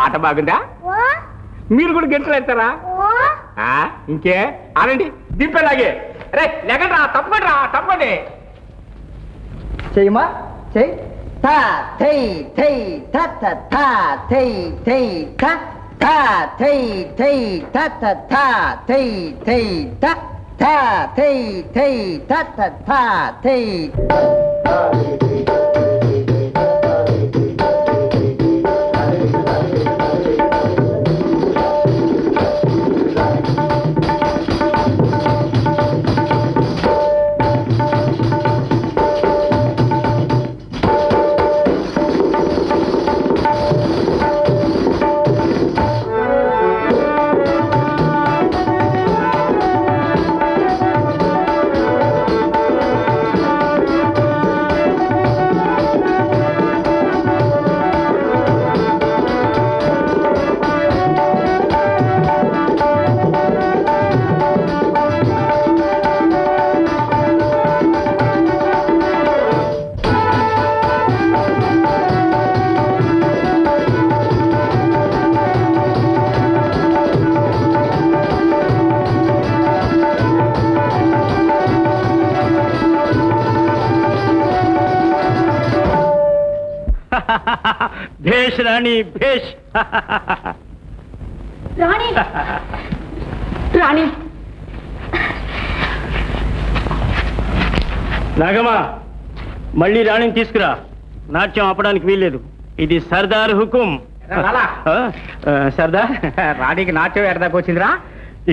ఆట బాగుందా? మీరు కూడా గెంటలు వేస్తారా? ఇంకే ఆనండి దింపేలాగే. రే లేకండి తప్పకండి తప్పకండి. చెయ్యమా చెయ్యి. తా థై థై తత్ థా థై థై థ థా థై థై తత్ థా థై థై థ థా థై థై తత్ థా థై. భేష్ రాణి భేష్. రాణి రాణి నాగమా మళ్ళీ రాణిని తీసుకురా. నాట్యం ఆపడానికి వీల్లేదు. ఇది సర్దార్ హుకుం. సర్దార్ రాణికి నాట్యం ఎడదాకా వచ్చిందిరా.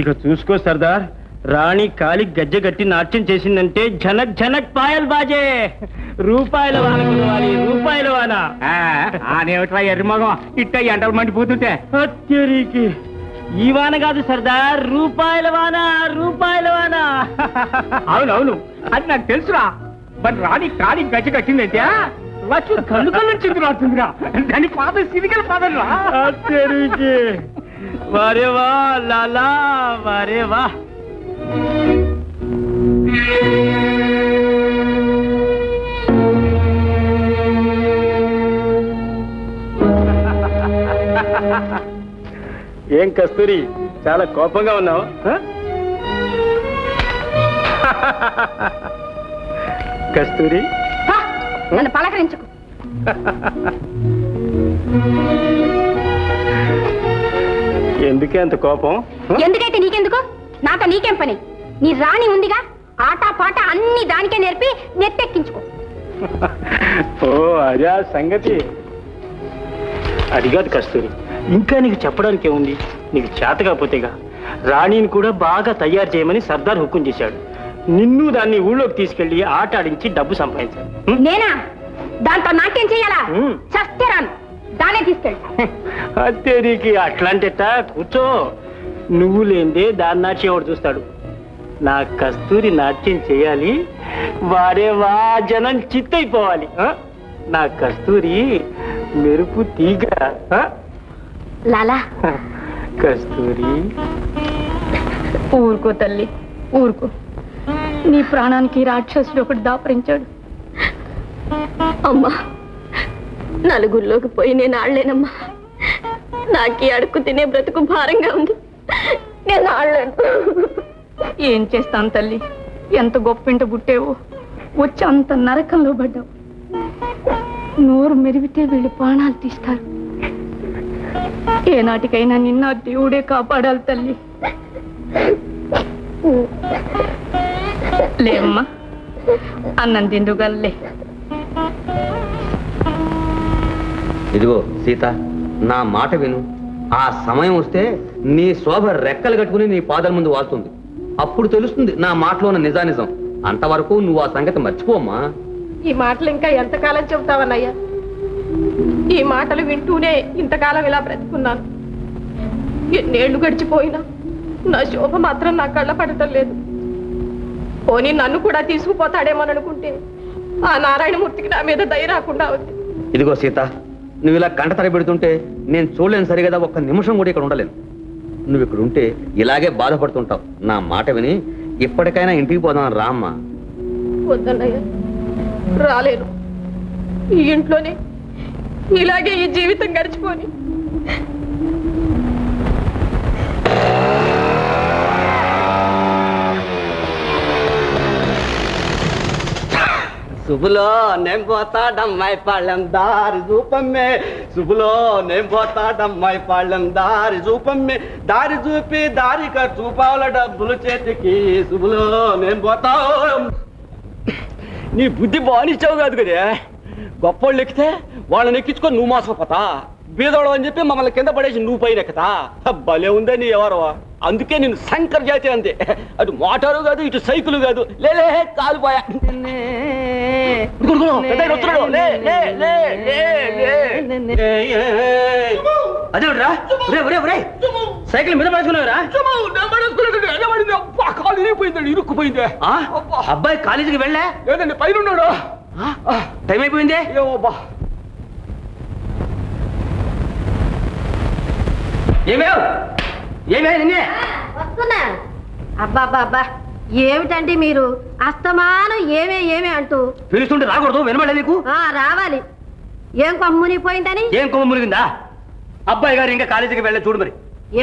ఇక చూసుకో సర్దార్, రాణి కాలి గజ్జె గట్టి నాట్యం చేసిందంటే జనక్ జనక్ పాయల్ బాజే. రూపాయల వాన కొలవాలి, రూపాయల వాన. ఆనేమిట్రా ఎర్రమగం ఇట్ట ఎండలు మండిపోతుంటే. అత్యరికి ఈ వాన కాదు సర్దార్, రూపాయల వాన, రూపాయల వాన. అవునవును, అది నాకు తెలుసురా. మరి రాణి కాలి గజ్జె కట్టిందంటే లక్ష్మి కళ్ళు కళ్ళు చిందురాడుతుందిరా. దాని పాద సిరిగల పాదరా. అత్యరికి వరే వా లాలా, వరే వా. ఏం కస్తూరి, చాలా కోపంగా ఉన్నావు? కస్తూరి, నన్ను పలకరించుకు. ఎందుకే అంత కోపం? ఎందుకైతే నీకెందుకు? నాతో నీకేం పని? నీ రాణి ఉందిగా, ఆట పాట అన్ని దానికే నేర్పి నెత్తెక్కించుకో. ఓ అదే సంగతి. అది కాదు కస్తూరి, ఇంకా నీకు చెప్పడానికి ఏముంది? నీకు చేత కాకపోతేగా రాణిని కూడా బాగా తయారు చేయమని సర్దార్ హుకుం చేశాడు. నిన్ను దాన్ని ఊళ్ళోకి తీసుకెళ్లి ఆట ఆడించి డబ్బు సంపాదించాడు. నేనా? దాంతో నాట్యం చెయ్యాలా? చస్తే రాను, దానే తీసుకెళ్ళి. అంతే, నీకు అట్లాంటిట కూర్చో. నువ్వు లేదే దాని నాట్యం ఎవడు చూస్తాడు? నా కస్తూరి నాట్యం చేయాలి, వారే వా జనం చిత్తైపోవాలి. నా కస్తూరి మెరుపు తీగ. లాలా, కస్తూరి ఊరుకో తల్లి, ఊరుకో. నీ ప్రాణానికి రాక్షసుడు ఒకటి దాపరించాడు. అమ్మా, నలుగురిలోకి పోయి నేను ఆడలేనమ్మా. నాకీ అడుక్కు తినే బ్రతుకు భారంగా ఉంది, నేను ఆడలేను. ఏం చేస్తాను తల్లి, ఎంత గొప్పింట పుట్టేవో, వచ్చి అంత నరకంలో పడ్డావు. నోరు మెరిగితే వీళ్ళు ప్రాణాలు తీస్తారు. ఏనాటికైనా నిన్న దేవుడే కాపాడాలి తల్లి. లేమ్మా, అన్నం తిందుగల్లే. ఇదిగో సీత, నా మాట విను. ఆ సమయం వస్తే నీ శోభ రెక్కలు కట్టుకుని నీ పాదాల ముందు వాళ్తుంది. అప్పుడు తెలుస్తుంది నా మాటలో ఉన్న నిజానిజం. అంతవరకు నువ్వు ఆ సంగతి మర్చిపోమ్మా. ఈ మాటలు ఇంకా ఎంతకాలం చెబుతావన్నయ్యా? ఈ మాటలు వింటూనే ఇంతకాలం ఇలా బ్రతుకున్నాను. ఎన్నేళ్లు గడిచిపోయినా నా శోభ మాత్రం నా కళ్ళ పడటం లేదు. పోనీ నన్ను కూడా తీసుకుపోతాడేమోననుకుంటే ఆ నారాయణమూర్తికి నా మీద దయ రాకుండా ఉంది. ఇదిగో సీత, నువ్వు ఇలా కంట తరబెడుతుంటే నేను చూడలేను సరిగదా, ఒక్క నిమిషం కూడా ఇక్కడ ఉండలేను. నువ్వు ఇక్కడ ఉంటే ఇలాగే బాధపడుతుంటావు. నా మాట విని ఇప్పటికైనా ఇంటికి పోదాం రామ్మా. వద్దన్నయ్య, రాలేను. ఈ ఇంట్లోనే ఇలాగే ఈ జీవితం గడిచిపోని. శుభులో నేను పోతాడమ్మాయి పాళ్ళెం దారి రూపమ్మే. శుభులో నేను పోతాడమ్మాయి పాళ్ళెం దారి రూపమ్మే. దారి చూపి దారి చూపాల డబ్బులు చేతికి. శుభులో నేను పోతా. నీ బుద్ధి బానిచ్చావు కాదు కదా. గొప్పోళ్ళు ఎక్కితే వాళ్ళని ఎక్కించుకొని నువ్వు మోసపోతా. బీదోడు అని చెప్పి మమ్మల్ని కింద పడేసి నువ్వు పైన ఎక్కుతా. భలే ఉందే నీ ఎవరో. అందుకే నేను శంకర్ జాతి అంతే. అటు మోటారు కాదు, ఇటు సైకిల్ కాదు. లేలే, కాలిపోయా. అదేరా సైకిల్ మీద పడుకున్నావురా? ఇరుక్కుపోయిందే. అబ్బాయి కాలేజీకి వెళ్ళా? లేదండి, పైన ఉన్నాడు. టైం అయిపోయింది. వస్తున్నా. అబ్బాబ్బా, ఏమిటండి మీరు అస్తమానం ఏమే ఏమే అంటూ? పిలుస్తుంటే రాకూడదు, వినబడలే నీకు? రావాలి. ఏం కొమ్మునిపోయిందని? ఏం కొమ్మ మురిగిందా? అబ్బాయి గారు ఇంకా కాలేజీకి వెళ్ళే చూడు మరి.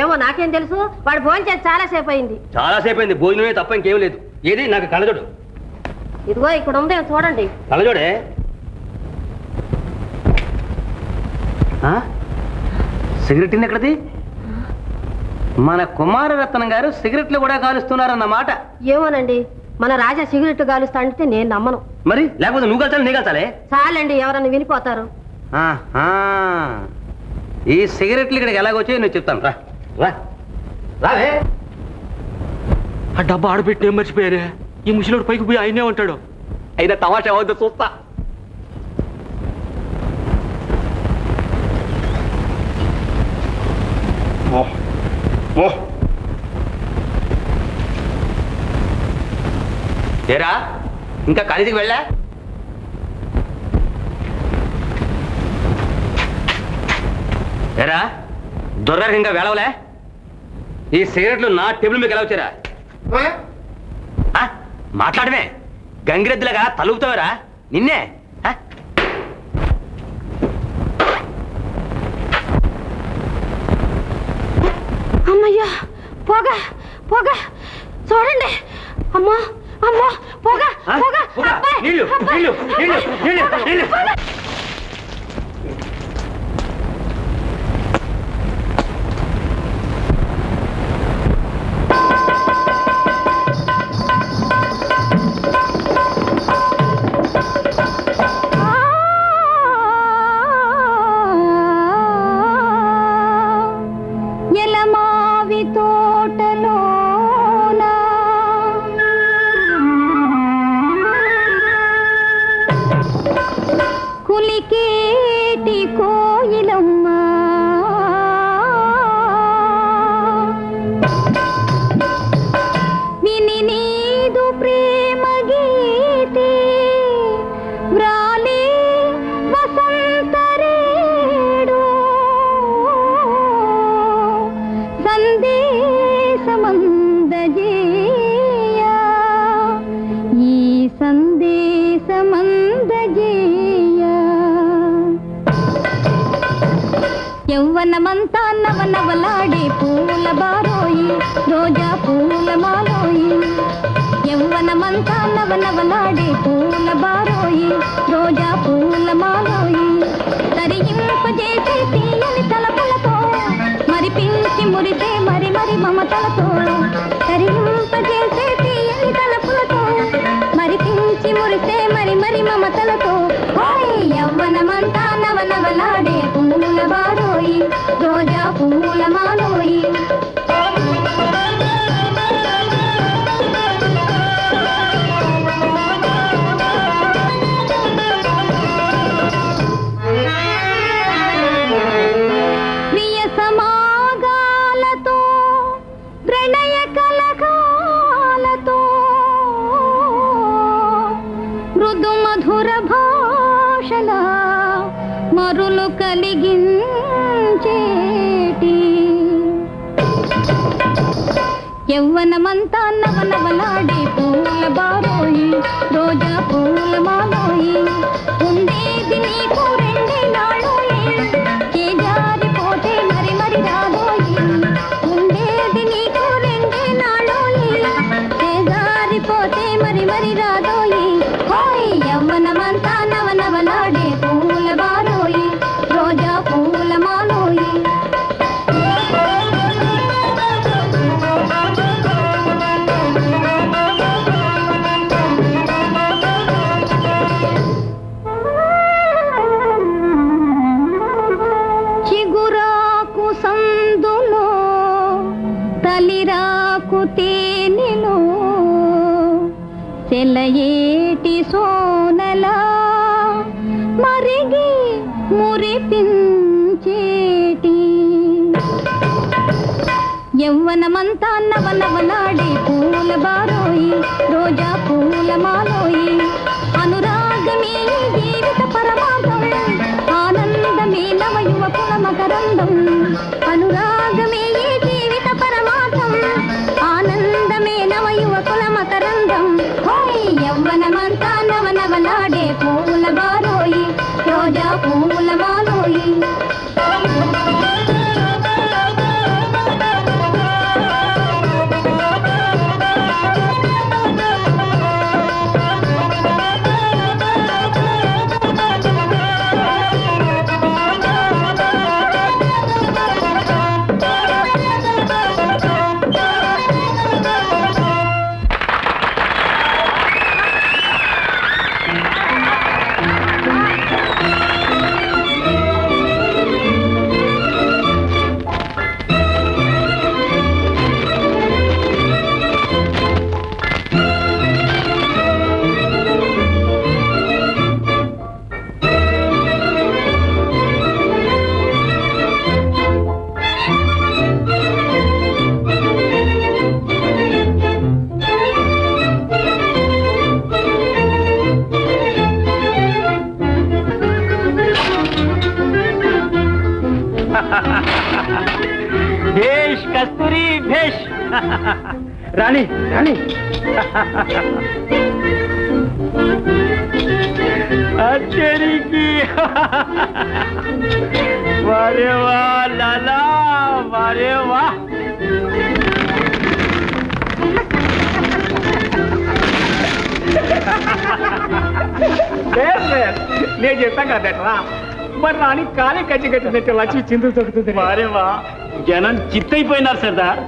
ఏమో నాకేం తెలుసు. వాడు భోజనం చేసి చాలాసేపు అయింది. చాలాసేపు అయింది, భోజనమే తప్ప ఇంకేం లేదు. ఏది నాకు కళ్ళజోడు? ఇదిగో ఇక్కడ ఉంది, చూడండి. కళ్ళజోడే? సిగరెట్ ఎక్కడది? మన కుమారరత్నం గారు సిగరెట్లు కూడా కాలుస్తున్నారన్నమాట. ఏమోనండి, మన రాజా సిగరెట్ కాలుస్తా అంటే నేను నమ్మను. మరి లేకపోతే నువ్వు కాల్చాలి, నీ కాల్చాలే? చాలండి, ఎవరన్నా వినిపోతారు. ఈ సిగరెట్లు ఇక్కడికి ఎలాగొచ్చాయో నేను చెప్తాను. రా రా రావే. ఆ డబ్బా ఆడబెట్టి ఏం మర్చిపోయారే ఈ ముసలోడు పైకి పోయి ఆయనే ఉంటాడు అయినా తమాషా వద్ద చూస్తా ఏరా ఇంకా కాలేజీకి వెళ్ళా? ఏరా దొర్రారు ఇంకా వెళ్ళవలే? ఈ సిగరెట్లు నా టేబుల్ మీకు ఎలా వచ్చారా? మాట్లాడమే గంగిరెద్దులాగా తలుపుతావరా నిన్నే. అమ్మయ్యా పోగా పోగా చూడండి. అమ్మా అమ్మా పోగా పోగా నీళ్ళు నీళ్ళు నీళ్ళు నీళ్ళు నీళ్ళు. కులికేటి కోయిలమ్మ విని నీదు ప్రేమ గీతే వ్రాలే వసంతరేడు సందేశమందజేయ ఈ సందేశమందజేయ యవ్వనమంతా నవనవలాడే పూల బారోయి రోజా పూల మాలోయి యవ్వనమంతా నవనవలాడే పూల బారోయి రోజా పూల మాలోయి తరింపజేసే తీయని తలపులతో మరిపించి మురిసే మరి మరి మమతలతో తరింపజేసే తీయని తలపులతో మరిపించి మురిసే మరి మరి మమతలతో యవ్వనమంతా నవనవలాడే పూల బారోయి రోజా పూల మాలోయి ప్రియ సమాగాలతో ప్రణయ కలకాలతో మృదు మధుర భాషల మరులు కలిగించేటి యవ్వనమంతా నవనవలాడే పూల బారోయి రోజా పూల మాలోయి ఉండేది నీకు రెండే నాళోయి జారిపోతే మరి మరి రాబోయి ఉండేది నీకు రెండే నాళోయి జారిపోతే మరి మరి రాదోయి యవ్వనమంతా నవనవలాడే పూల బారోయి రోజా పూల మాలోయి చిగురాకు సందులో తలిరాకు తేనెలో సెలయేటి సోనలా మరిగి మురిపించేటి యవ్వనమంతా నవనవలాడే పూల బారోయి రోజా పూల మాలోయి అనురాగమే జీవిత పరమార్థం ఆనందమే నవయువకుల మకరందం అనురాగమే జీవిత పరమార్థం ఆనందమే నవయువకుల మకరందం యవ్వనమంతా నవనవలాడే పూల బారోయి రోజా పూల మాలోయి రాణి రాణి అచ్చరికి వారేవా లాలా వారేవా నేను చెప్తాం కదట్రా మరి రాని కాలే కచ్చి కట్టినట్టు లక్ష్మి చిందు తొక్కుతుంది వారేవా జనం చిత్తైపోయినారు సర్దార్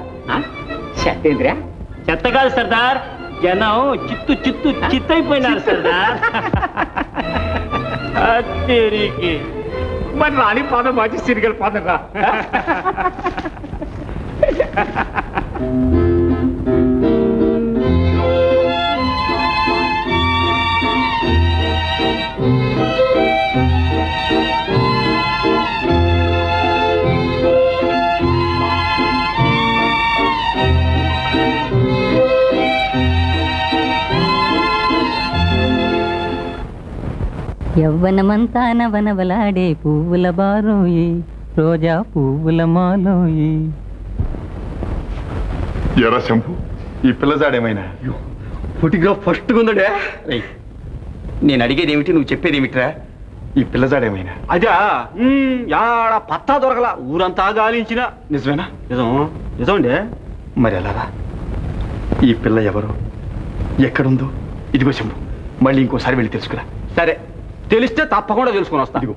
ఏంద్రా చెత్త కాదు సర్దార్ జనం చిత్తైపోయినారు సర్దార్ అచ్చరికి మరి రాని పాదం మార్చి సిరిగల పాదం రా యవ్వనమంతా నవనవలాడే పువ్వుల బారోయి రోజా పువ్వుల మాలోయి. ఎరా శంభు ఈ పిల్లజాడేమైనా ఫోటోగ్రాఫ్ ఫస్ట్ ఉందండే. నేను అడిగేది ఏమిటి నువ్వు చెప్పేది ఏమిట్రా ఈ పిల్లజాడేమైనా అదా యాడ పత్తా దొరకలా ఊరంతా గాలించిన. నిజమేనా నిజం అండి. మరి అలాగా ఈ పిల్ల ఎవరు ఎక్కడుందో ఇదిగో శంభు మళ్ళీ ఇంకోసారి వెళ్ళి తెలుసుకురా. సరే తెలిస్తే తప్పకుండా తెలుసుకుని వస్తా. ఇదిగో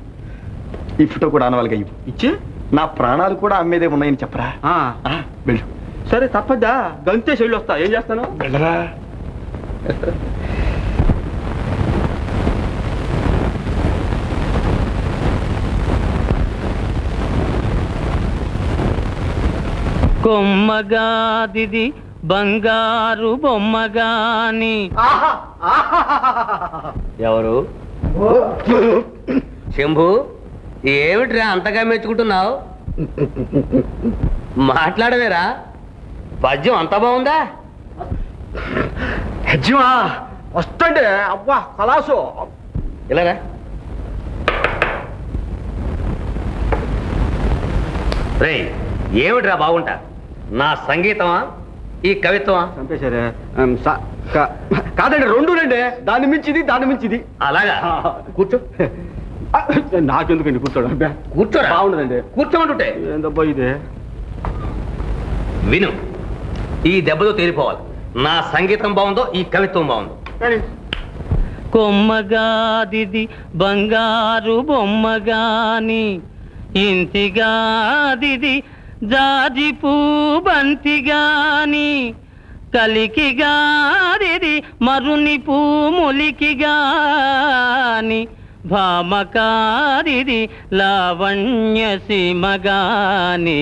ఈ ఫోటో కూడా ఆనవాళ్ళగా ఇవ్వు. ఇచ్చి నా ప్రాణాలు కూడా అమ్మేదే ఉన్నాయని చెప్పరా. వెళ్ళు. సరే తప్పద్దా గంతే చెల్లి వస్తా. ఏం చేస్తాను వెళ్ళరా. కొమ్మగాదిది బంగారు బొమ్మగాని. ఎవరు శంభు ఏమిట్రా అంతగా మెచ్చుకుంటున్నావు? మాట్లాడవేరా పద్యం అంత బాగుందా? హెజ్జిమా వస్తండి. అబ్బా కలాసు ఇలాగా రే ఏమిట్రా బాగుంటా? నా సంగీతమా ఈ కవిత్వమా? చంపేశారే. కాదండి రెండునండి. దాన్ని మించిది దాన్ని మించిది. అలాగా కూర్చో. నాకెందుకండి కూర్చోడం? కూర్చోరా. బాగుండదండి. కూర్చోమంటుంటే ఏందబ్బా ఇదే. విను, ఈ దెబ్బతో తేలిపోవాలి నా సంగీతం బాగుందో ఈ కవిత్వం బాగుందో. కొమ్మగాదిది బంగారు బొమ్మగాని ఇంతిగాదిది జాజి పూబంతిగాని కలికిగాదిది మరుని పూములికిగాని భామకారిది లావణ్య సీమగాని.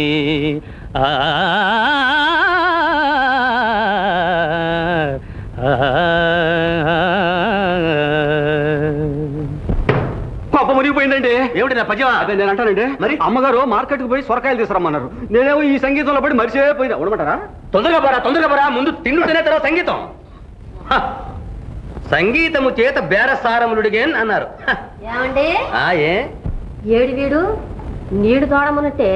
పాప మునిగిపోయిందండి. ఏమిటి నా పద్యమా? అదే నేను అంటానండి. మరి అమ్మగారు మార్కెట్కి పోయి సొరకాయలు తీసుకురమ్మన్నారు. నేనేమో ఈ సంగీతంలో పడి మరిచిపోయినా. ఉండమంటారా? తొందరగా పరా ముందు తిండుతేనే తర్వాత సంగీతం. హ! సంగీతము చేత బేరసారములుడిగేన్ అన్నారు. హ! ఏమండి ఏ ఏడు వీడు నీడు తోడమన్నట్టే.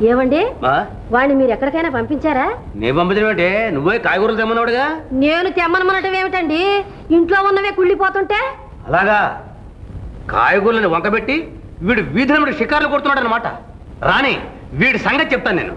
ఏమండి ఆ? వాడిని మీరు ఎక్కడికైనా పంపించారా? నే పంపించడం అంటే నువ్వే కాయగూరలు తెమ్మన్నావుడుగా. నేను తెమ్మనమనటం ఏమిటండి? ఇంట్లో ఉన్నవే కుళ్ళిపోతుంటే. అలాగా కాయగూరలను వంకబెట్టి వీడు వీధిలో షికార్లు కొడుతున్నాడు అనమాట. రాణి వీడి సంగతి చెప్తాను నేను.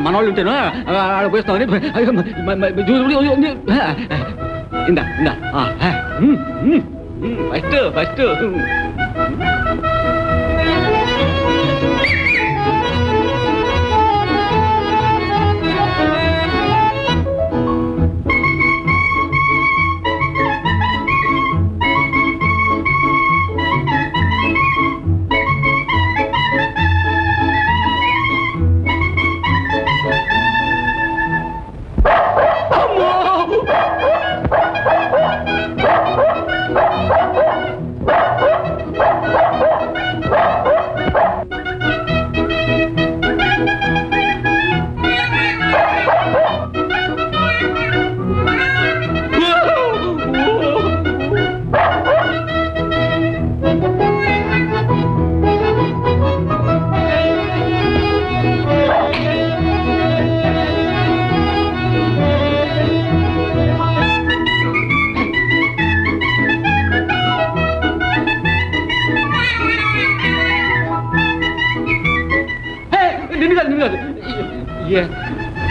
మనవాళ్ళు ఉంటేను ఆడ పోయిస్తామని ఇందా ఇందా ఫస్ట్ ఫస్ట్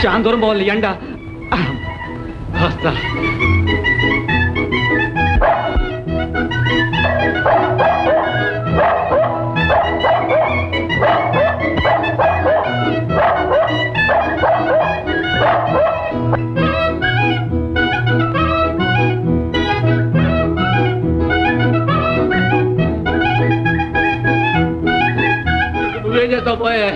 చాలా దూరం పోవాలి ఎండ వస్తా నువ్వేం చేస్తావు పోయే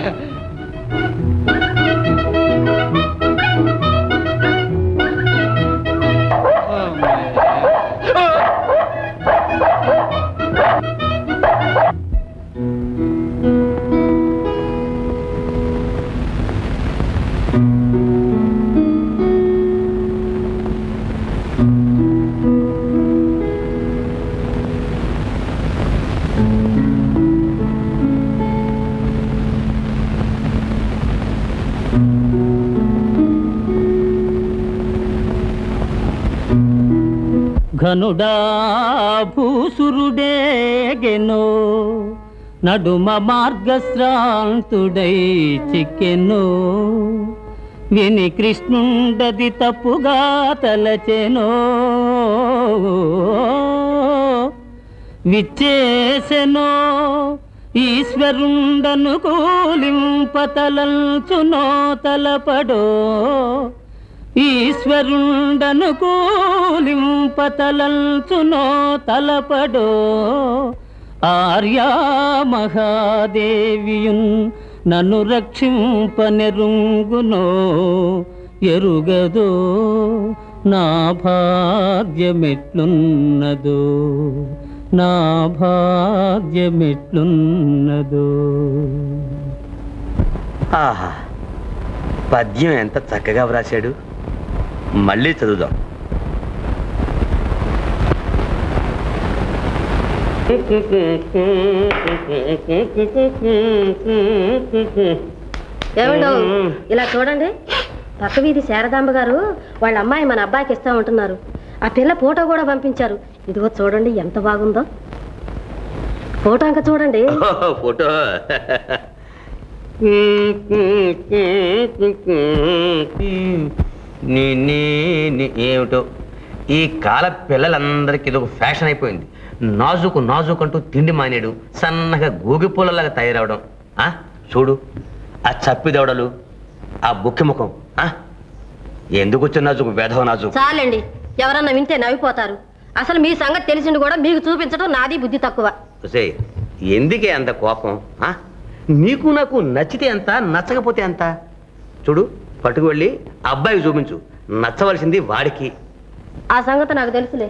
ఘనుడా భూసురుడేగెనో నడుమ మార్గశ్రాంతుడై చిక్కెనో విని కృష్ణుండది తప్పుగా తలచెనో విచ్చేసెనో ఈశ్వరుండను కూలింపతలంచునో తలపడో ఈశ్వరుండను కూలింపతలంచునో తలపడో ఆర్యా మహాదేవియున్ నన్ను రక్షింపనెరుంగునో ఎరుగదో నా భాగ్యమెట్లున్నదో నా భాగ్యమెట్లున్నదో. ఆహా, పద్యం ఎంత చక్కగా వ్రాశాడు. మళ్ళీ చదువుదాం. ఏమండో ఇలా చూడండి, పక్క వీధి శారదాంబ గారు వాళ్ళ అమ్మాయి మన అబ్బాయికి ఇస్తా ఉంటున్నారు. ఆ పిల్ల ఫోటో కూడా పంపించారు. ఇదిగో చూడండి ఎంత బాగుందో. ఫోటో అంక చూడండి. ఫోటో ఏమిటో ఈ కాల పిల్లలందరికీ ఇదొక ఫ్యాషన్ అయిపోయింది. నాజుకు నాజుకు అంటూ తిండి మానేడు, సన్నగా గోగి పూలలాగా తయారవడం. చూడు ఆ చప్పిదవడలు, ఆ బుక్కి ముఖం. ఎందుకు వచ్చిన నాజుకు, వేధవ నాజుకు. చాలండి, ఎవరన్నా వింటే నవ్విపోతారు. అసలు మీ సంగతి తెలిసింది కూడా మీకు చూపించడం నాది బుద్ధి తక్కువ. ఎందుకే అంత కోపం? నీకు నాకు నచ్చితే ఎంత, నచ్చకపోతే ఎంత? చూడు, పట్టుకు వెళ్ళి అబ్బాయికి చూపించు. నచ్చవలసింది వాడికి. ఆ సంగతి నాకు తెలుసులే.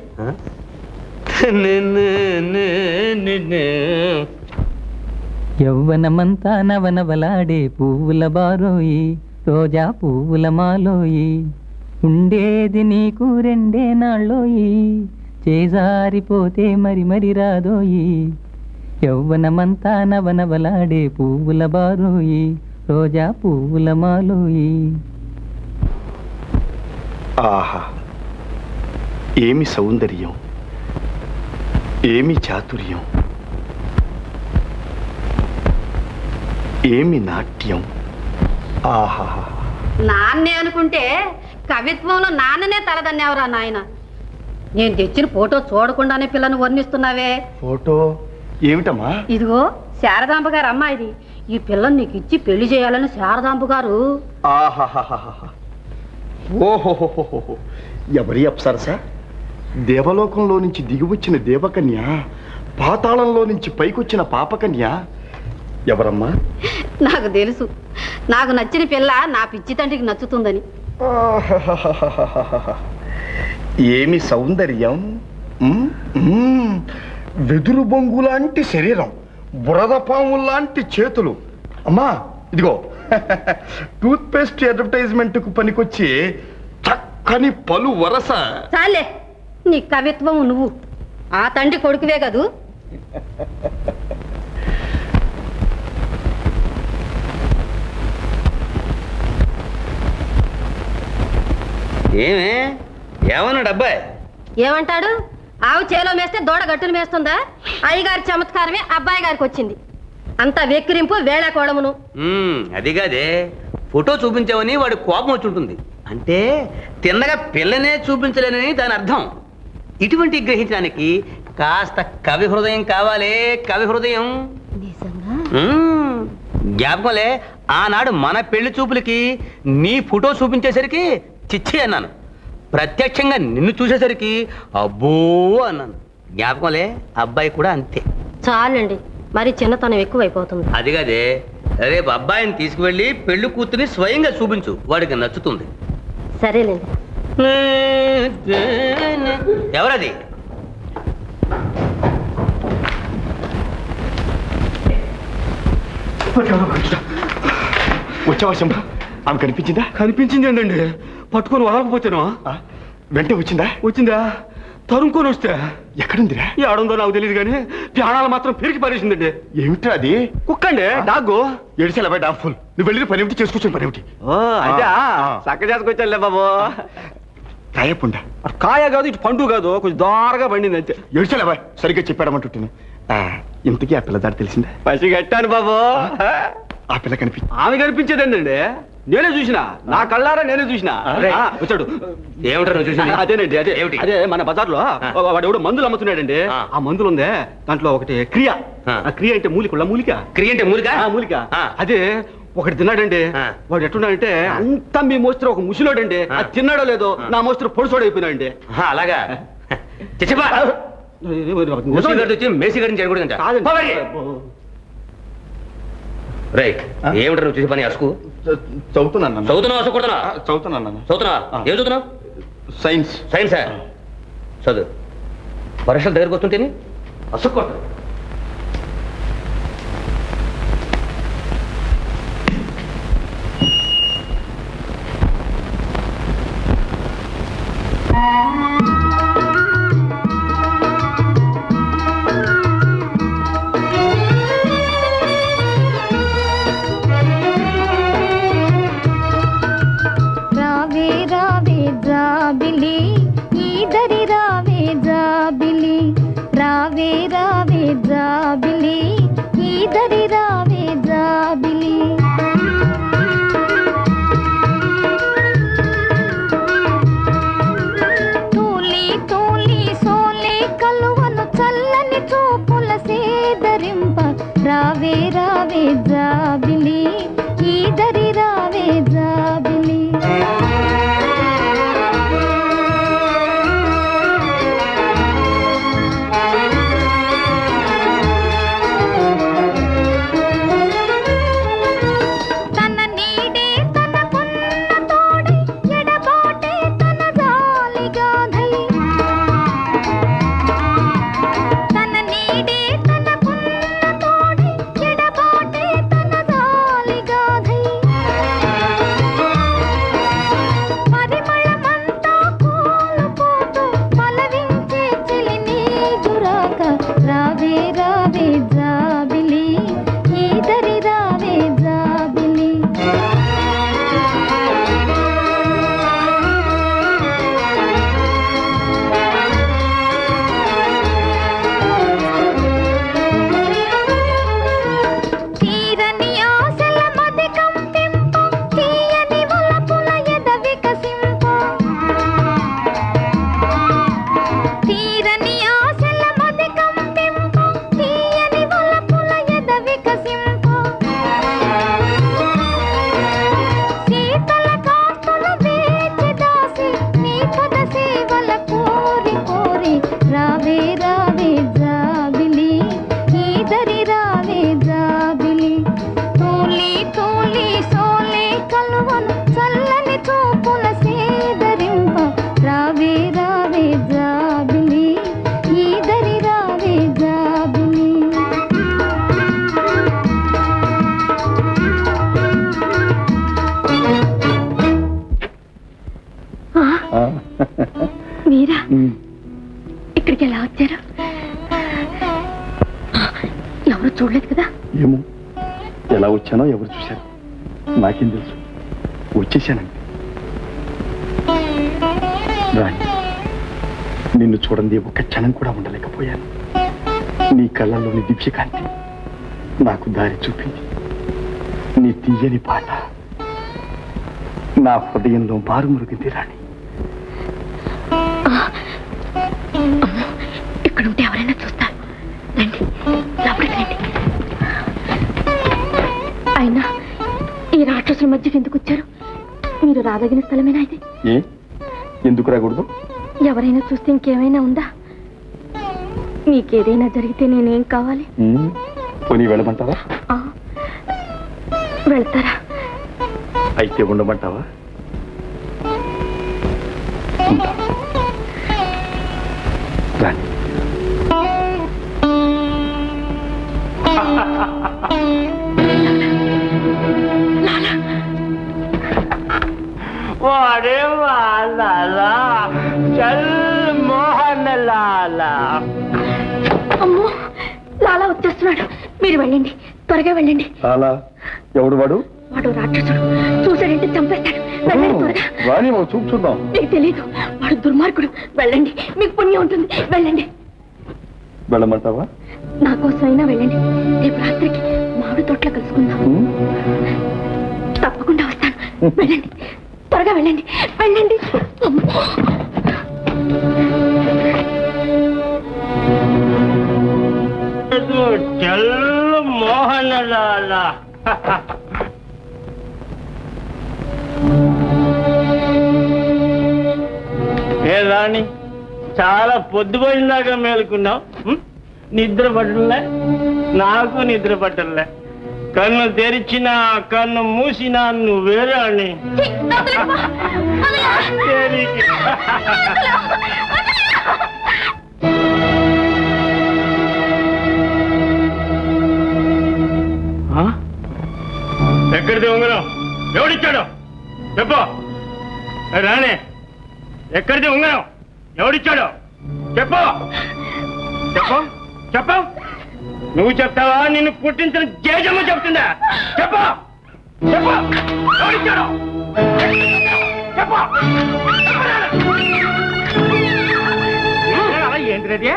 యవ్వనమంతా నవనవలాడే పువ్వుల బారోయి, రోజా పువ్వుల మాలోయి, ఉండేది నీకు రెండే నాళ్ళోయి, చేజారిపోతే మరి మరి రాదోయి. యవ్వనమంతా నవనవలాడే పువ్వుల బారోయి, రోజా పువ్వుల మాలోయి. ఆహా, ఏమి సౌందర్యం, ఏమి చాతుర్యం, ఏమి నాట్యం, ఆహాహా. నాన్నే అనుకుంటే కవిత్వంలో నాన్ననే తలదన్నేవరా నాయన. నేను తెచ్చిన ఫోటో చూడకుండానే పిల్లను వర్ణిస్తున్నావే. ఫోటో ఏమిటమ్మా? ఇదిగో శారదాంబ గారు అమ్మాయిది. ఈ పిల్లని నీకు ఇచ్చి పెళ్లి చేయాలని శారదాంబ గారు. ఆహాహాహా. ఓహోహోహోహో. ఎవరి అప్సరస? దేవలోకంలో నుంచి దిగివచ్చిన దేవకన్య, పాతాళంలో నుంచి పైకొచ్చిన పాపకన్య. ఎవరమ్మా? నాకు తెలుసు, నాకు నచ్చిన పిల్ల నా పిచ్చి తండ్రికి నచ్చుతుందని. ఆహాహాహాహా. ఏమి సౌందర్యం! వెదురు బొంగు లాంటి శరీరం, బురద పాము లాంటి చేతులు. అమ్మా ఇదిగో టూత్ పేస్ట్ అడ్వర్టైజ్మెంట్ కు పనికొచ్చి చక్కని పలు వరస. చాలే నీ కవిత్వం. నువ్వు ఆ తండ్రి కొడుకువే కదూ. ఏమే ఏమన్నాడు అబ్బాయి? ఏమంటాడు? ఆవు చేలో మేస్తే దూడ గట్టును మేస్తుందా? అయ్యగారి చమత్కారమే అబ్బాయి గారికి వచ్చింది. అంత వెక్కిరింపు వేళకోళమును. అది కాదే, ఫోటో చూపించావని వాడి కోపం వచ్చి ఉంటుంది. అంటే తిన్నగా పిల్లనే చూపించలేనని దాని అర్థం. ఇటువంటి గ్రహించడానికి కాస్త కవి హృదయం కావాలే, కవి హృదయం. జ్ఞాపకంలే, ఆనాడు మన పెళ్లి చూపులకి నీ ఫోటో చూపించేసరికి చిచ్చి అన్నాను. ప్రత్యక్షంగా నిన్ను చూసేసరికి అబ్బో అన్నాను. జ్ఞాపకంలే, అబ్బాయి కూడా అంతే. చాలండి, మరి చిన్నతనం ఎక్కువైపోతుంది. అది కాదే, రేపు అబ్బాయిని తీసుకువెళ్ళి పెళ్లి కూతుని స్వయంగా చూపించు, వాడికి నచ్చుతుంది. సరేలేండి. ఎవరది? వచ్చావా శంభ? ఆమె కనిపించిందా? కనిపించింది ఏంటండి, పట్టుకొని వదలకపోతేనా? వెంట వచ్చిందా? వచ్చిందా? తరుముకొని వస్తే ఎక్కడుందిరా? ఏడుందో నాకు తెలియదు కానీ ప్రాణాలు మాత్రం పెరిగి పారేసిందండి. ఏమిట్రా అది? కుక్కండి, డాగ్గు. ఎడిసేలా డాఫుల్. నువ్వు వెళ్ళి పని ఏమిటి, చేసుకొచ్చిన పని ఏమిటి? అదే చక్క చేసుకొచ్చానులే బాబు. కాయపుండా? కాయ కాదు, ఇటు పండు కాదు, కొంచెం దారగా పండింది అంతే. ఎడిసేలా సరిగ్గా చెప్పాడమంటుంటాను. ఇంతకీ ఆ పిల్లదారి తెలిసిందా? పసి కట్టాను బాబు. ఆ పిల్ల కనిపించి? ఆమె కనిపించేదండి, నేనే చూసిన, నా కళ్ళారా నేనే చూసిన. వచ్చాడు. ఏమిటారు చూసిన? అదేనండి, అదే ఏమిటి? అదే మన బజార్లో వాడు ఎవడు మందులు అమ్ముతున్నాడండి. ఆ మందులు ఉందే, దాంట్లో ఒకటి క్రియ. ఆ క్రియ అంటే మూలిక. క్రియ అంటే మూలిక? మూలిక. అదే ఒకటి తిన్నాడండి. వాడు ఎట్టున్నాడంటే అంతా మీ మోస్తరు ఒక ముసిలోడండి. అది తిన్నాడో లేదో నా మోస్తరు పొడిసోడైపోయినాడండి. అలాగా? మేసి గారిని చేయకూడదంట. రైట్. ఏమిటారు నువ్వు చూసే పని? అసుకు చదువుతున్నాను. చదువుతున్నావు? అసుకు కొడుతున్నా? చదువుతున్నాను. చదువుతున్నావా? ఏం చదువుతున్నావు? సైన్స్. సైన్సా? చదువు. పరీక్షలు దగ్గరకు వస్తుంటేనే అసుకు కొడతావు. తన నీడే తన పున్న తోడే ఎడబాటే తన గాలిగా మీరా ఇక్కడికి ఎలా వచ్చారు? ఎవరు చూడలేదు కదా? ఏమో ఎలా వచ్చానో ఎవరు చూశారు నాకేం తెలుసు. వచ్చేసానండి. రాణి, నిన్ను చూడండి ఒక్క క్షణం కూడా ఉండలేకపోయాను. నీ కళ్ళల్లోని దీప్యకాంతి నాకు దారి చూపింది. నీ తీయని పాట నా హృదయంలో మారుమురుగింది. రాణి, ఇక్కడ ఉంటే ఎవరైనా చూస్తారు. రండి, లోపలికి రండి. అయినా ఈ రాక్షసుల మధ్యకి ఎందుకు వచ్చారు? మీరు రాదగిన స్థలమేనా ఇది? ఎందుకు రాకూడదు? ఎవరైనా చూస్తే ఇంకేమైనా ఉందా? మీకేదైనా జరిగితే నేనేం కావాలి? పోనీ వెళ్ళమంటావా? వెళ్తారా? అయితే ఉండమంటావా? రాణి, వాడే లాలా చల్ మోహన్ లాలా. అమ్మో, లాలా వచ్చేస్తున్నాడు. మీరు వెళ్ళండి, త్వరగా వెళ్ళండి. అలా ఎవడు వాడు? వాడు రాక్షసుడు. చూసాడంటే చంపేస్తాడు. వెళ్ళండి త్వరగా. రాణి, చూద్దాం. మీకు తెలీదు, వాడు దుర్మార్గుడు. వెళ్ళండి, మీకు పుణ్యం ఉంటుంది. వెళ్ళండి. వెళ్ళమంటావా? నా కోసమైనా వెళ్ళండి. రేపు రాత్రికి మామిడి తోటలో కలుసుకుందాం. తప్పకుండా వస్తాను. వెళ్ళండి, త్వరగా వెళ్ళండి. వెళ్ళండి. చల్ మోహన్ లాలా. ఏ రాణి, చాలా పొద్దుపోయిందాకా మేలుకున్నావు. నిద్ర పట్టలే, నాకు నిద్ర పట్టలే. కన్ను తెరిచినా కన్ను మూసినా నువ్వే రాణి. ఎక్కడిది ఉంగరం? ఎవడిచ్చాడు చెప్పు. రాణి, ఎక్కడిది ఉంగరం? ఎవడిచ్చాడు చెప్పు. చెప్పు చెప్పు. నువ్వు చెప్తావా? నిన్ను పుట్టించిన జేజమ్మ చెప్తుందా? చెప్పు చెప్పు. ఎవడిచ్చాడు చెప్పు. ఏంటిది?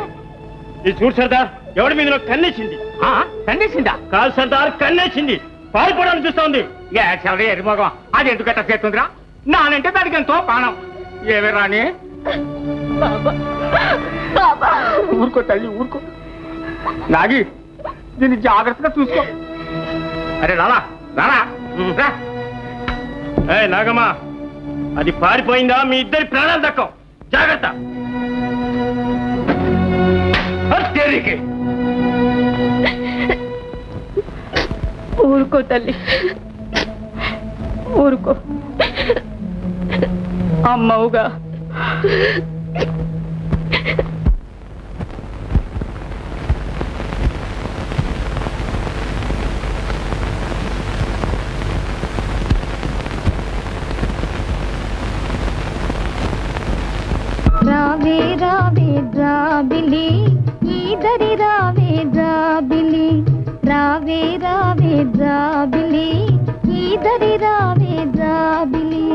ఈ చూడు సర్దార్, ఎవడి మీద కన్నేసింది? కన్నేసిందా? కాదు సర్దార్, కన్నేసింది. పాల్పడాలని చూస్తోంది. ఎరిమోగం, అది ఎందుకట్ట చేస్తుందిరా? నానంటే దానికి ఎంతో ప్రాణం. ఏమే రాని? ఊరుకో తల్లి, ఊరుకో. నాగి, దీన్ని జాగ్రత్తగా చూసుకో. అరే రాలా రాలా. ఏ నాగమ్మా, అది పారిపోయిందా? మీ ఇద్దరి ప్రాణాలు దక్కవు. జాగ్రత్త. ఊరుకో తల్లి, ఊరుకో. అమ్మవుగా రావే రావే జాబిలి, ఈదరి రావే జాబిలి. రావే రావే జాబిలి, ఈదరి రావే జాబిలి.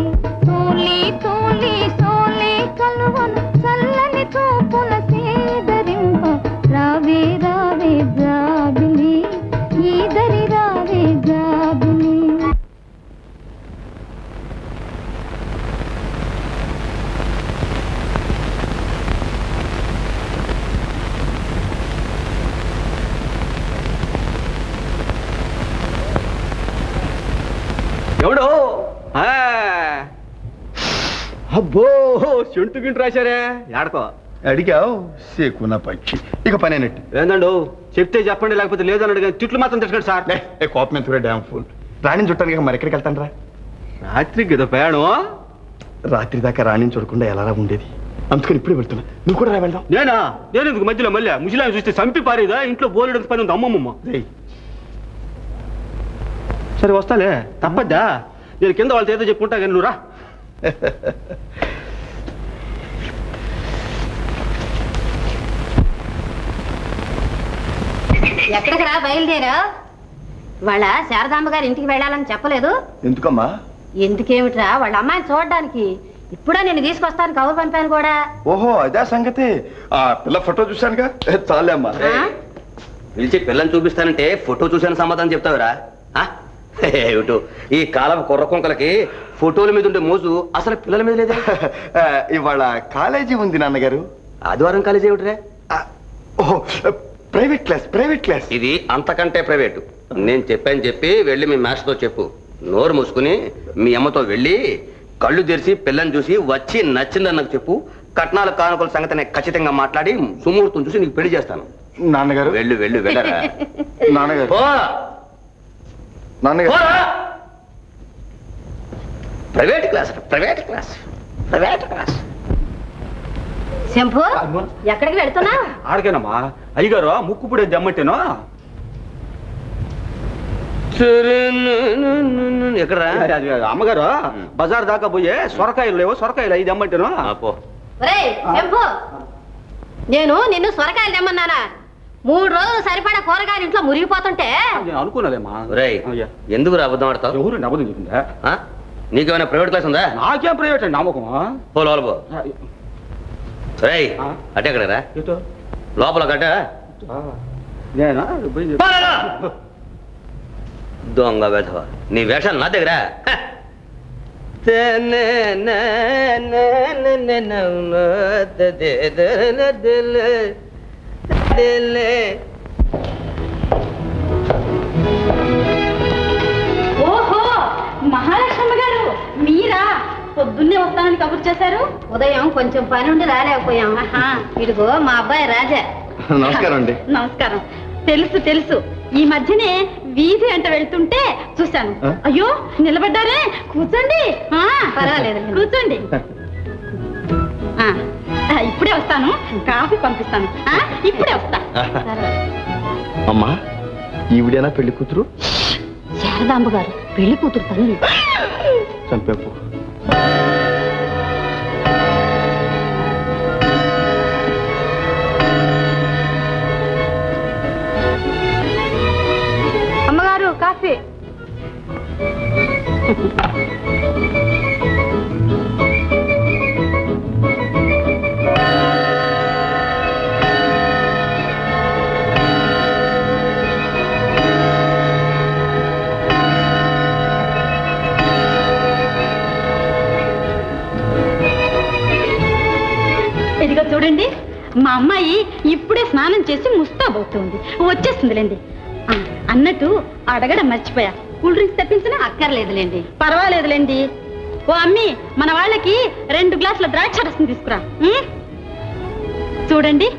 తోలి తోలి సోలే కలువను చల్లని చూపుల సేదరింప. రావే రావే జాబిలి, ఈదరి రావే జాబిలి. ఎవడో అబ్బో చెంటు గింటు రాశారే. ఆడకో అడిగావు సేకున పక్షి. ఇక పని అయినట్టు. ఏందండు, చెప్తే చెప్పండి, లేకపోతే లేదన్నాడు. కానీ తిట్లు మాత్రం తెచ్చుకోండి సార్. కోపం ఎంత డ్యామ్ ఫుల్. రాణిని చుట్టానికి మరి ఎక్కడికి వెళ్తాను రా? రాత్రికి కదా ప్రయాణం. రాత్రి దాకా రాణిని చూడకుండా ఎలా ఉండేది? అందుకని ఇప్పుడే వెళ్తున్నా. నువ్వు కూడా రా, వెళ్దాం. నేనా? నేను ఎందుకు మధ్యలో మళ్ళీ ముసలాం చూస్తే చంపి పారేదా? ఇంట్లో బోలెడు పని ఉంది అమ్మమ్మ. సరే వస్తాలే, తప్పద్దా? నేను కింద వాళ్ళతో ఏదో చెప్పుకుంటా కానీ నువ్వు రా. ఎక్కడికి రా బయలుదేరా? వాళ్ళ శారదాంబ గారి ఇంటికి వెళ్ళాలని చెప్పలేదు? ఎందుకమ్మా? ఎందుకేమిట్రా, వాళ్ళ అమ్మాయిని చూడడానికి. ఇప్పుడే నేను తీసుకొస్తాను, కబురు పంపాను కూడా. ఓహో అదే సంగతి. ఆ పిల్ల ఫోటో చూశానుగా, చాలే అమ్మా. పిలిచి పిల్లని చూపిస్తానంటే ఫోటో చూసాను సమాధానం చెప్తావురా? ఏమిటో ఈ కాలం కుర్ర కుంకలకి ఫోటోల మీద ఉండే మోజు అసలు పిల్లల మీద లేదా? ఇవాళ కాలేజీ ఉంది నాన్నగారు. ఆదివారం కాలేజీ ఏమిటిరా? ఓహో ప్రైవేట్ క్లాస్. ఇది అంతకంటే ప్రైవేటు. నేను చెప్పి వెళ్ళి మీ మాస్టర్తో చెప్పు. నోరు మూసుకుని మీ అమ్మతో వెళ్ళి కళ్ళు తెరిచి పిల్లని చూసి వచ్చి నచ్చిందని నాకు చెప్పు. కట్నాల కానుకల సంగతి నేను ఖచ్చితంగా మాట్లాడి సుముహూర్తం చూసి నీకు పెళ్లి చేస్తాను. నాన్నగారు వెళ్ళరా నాన్నగారు. Private class. శంభు, ఎక్కడికి వెళ్తున్నా? ఆడికేనమ్మా అయ్యగారు ముక్కు పుడే దమ్మంటేనో. ఎక్కడరా? అది అమ్మగారు బజార్ దాకా పోయే సొరకాయలు లేవో, సొరకాయలు 5 దమ్మంటేనో. ఒరేయ్ శంభు, నేను నిన్ను సొరకాయలు తెమ్మన్నానా? 3 రోజులు సరిపడా కూరగాయలు ఇంట్లో మురిగిపోతుంటే అనుకున్నదేమా. ఎందుకు అబద్ధం ఆడతావు? ఎవరు అబద్ధం చెప్పిందా? నీకేమైనా ప్రైవేట్ క్లాస్ ఉందా? నాకేం ప్రైవేట్ అండి నమ్మకమా? పో అటే ఎక్కడరా? లోపల కట్ట దొంగ వెధవ. నీ వేషాలు నా దగ్గర. ఓహో, మహాలక్ష్మి గారు మీరా? పొద్దున్నే వస్తానని కబురు చేశారు. ఉదయం కొంచెం పని ఉండి రాలేకపోయాం. ఇదిగో మా అబ్బాయి రాజా. నమస్కారం అండి. నమస్కారం. తెలుసు ఈ మధ్యనే వీధి అంట వెళ్తుంటే చూశాను. అయ్యో నిలబడ్డారే, కూర్చోండి. పర్వాలేదు, కూర్చోండి. ఇప్పుడే వస్తాను, కాఫీ పంపిస్తాను. ఇప్పుడే వస్తా. అమ్మా ఈవిడేనా పెళ్లి కూతురు? శారదాంబ గారు పెళ్లి కూతురు తల్లి. చంపేపు. అమ్మగారు కాఫీ. ఇదిగో చూడండి, మా అమ్మాయి ఇప్పుడే స్నానం చేసి ముస్తాబవుతుంది, వచ్చేస్తుందిలేండి. అన్నట్టు అడగడం మర్చిపోయా, కూల్ డ్రింక్స్ తెప్పించినా? అక్కర్లేదులేండి. పర్వాలేదులేండి. ఓ అమ్మి, మన వాళ్ళకి 2 గ్లాసుల ద్రాక్ష రసం తీసుకురా. చూడండి,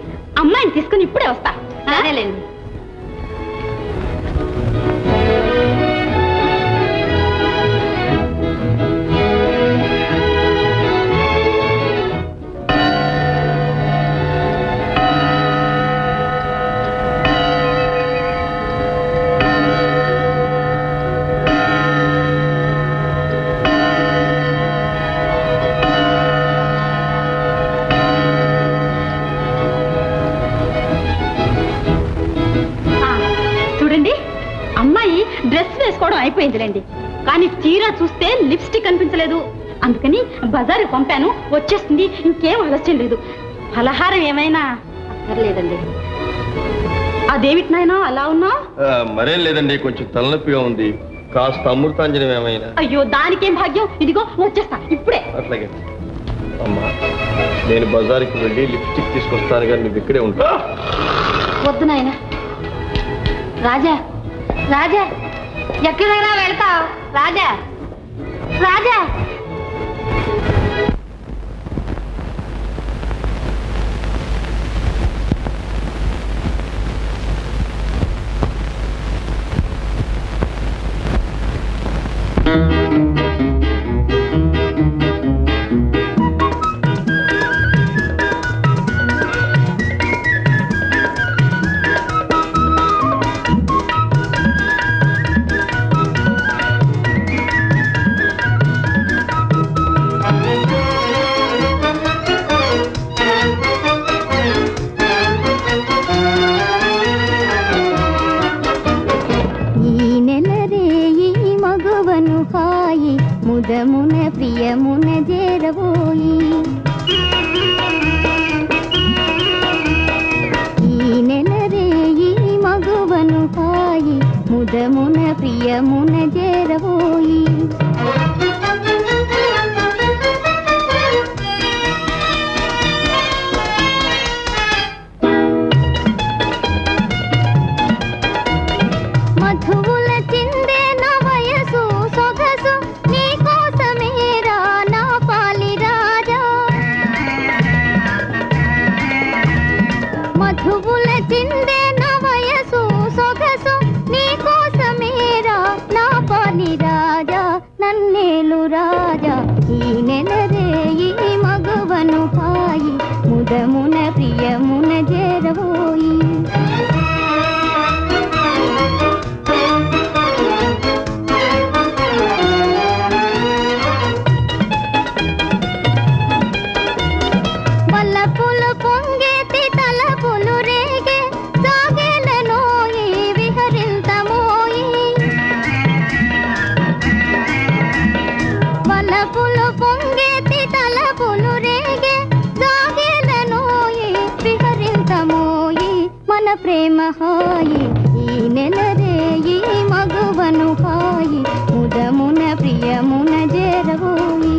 అమ్మాయిని తీసుకుని ఇప్పుడే వస్తా. సరేలేండి. డ్రెస్ వేసుకోవడం అయిపోయిందిలేండి, కానీ తీరా చూస్తే లిప్స్టిక్ కనిపించలేదు. అందుకని బజారు పంపాను, వచ్చేస్తుంది. ఇంకేం ఆలస్యం లేదు. ఫలహారం ఏమైనా? అక్కర్లేదండి. అదేమిటి నాయనా అలా ఉన్నావు? మరేం లేదండి, కొంచెం తలనొప్పిగా ఉంది. కాస్త అమృతాంజనం ఏమైనా? అయ్యో దానికేం భాగ్యం, ఇదిగో వచ్చేస్తా ఇప్పుడే. అట్లాగే అమ్మా, నేను బజారుకి వెళ్ళి లిప్స్టిక్ తీసుకొస్తాను కానీ నువ్వు ఇక్కడే ఉంటా. వద్దు నాయన. రాజా రాజా, ఎక్కడికైనా వెళ్తావు? రాజా రాజా. హాయి ముదమున ప్రియమున చేరబోయి ఈ నెల రేయి మగువను హాయి ముదమున ప్రియమున చేరబోయి మధువుల చిందే నా వయసు సొగసు నీ కోసమేరా నా పాలి రాజా మధువుల చిందే నా వయసు సొగసు నీ కోసమేరా నా పాలి రాజా నన్నేలు రాజా ఈ నెల రేయి మగువను హాయి ముదమున ప్రియమున చేరబోయి వల్లపులు పొంగేతి తలపులు రేగే సాగేలనోయి విహరింతమోయి వల్లపులు పొంగేతి తలపులు రేగే సాగేలనోయి విహరింతమోయి మన ప్రేమ హాయి ఈ నెల రేయి మగువను హాయి ముదమున ప్రియమున చేరబోయి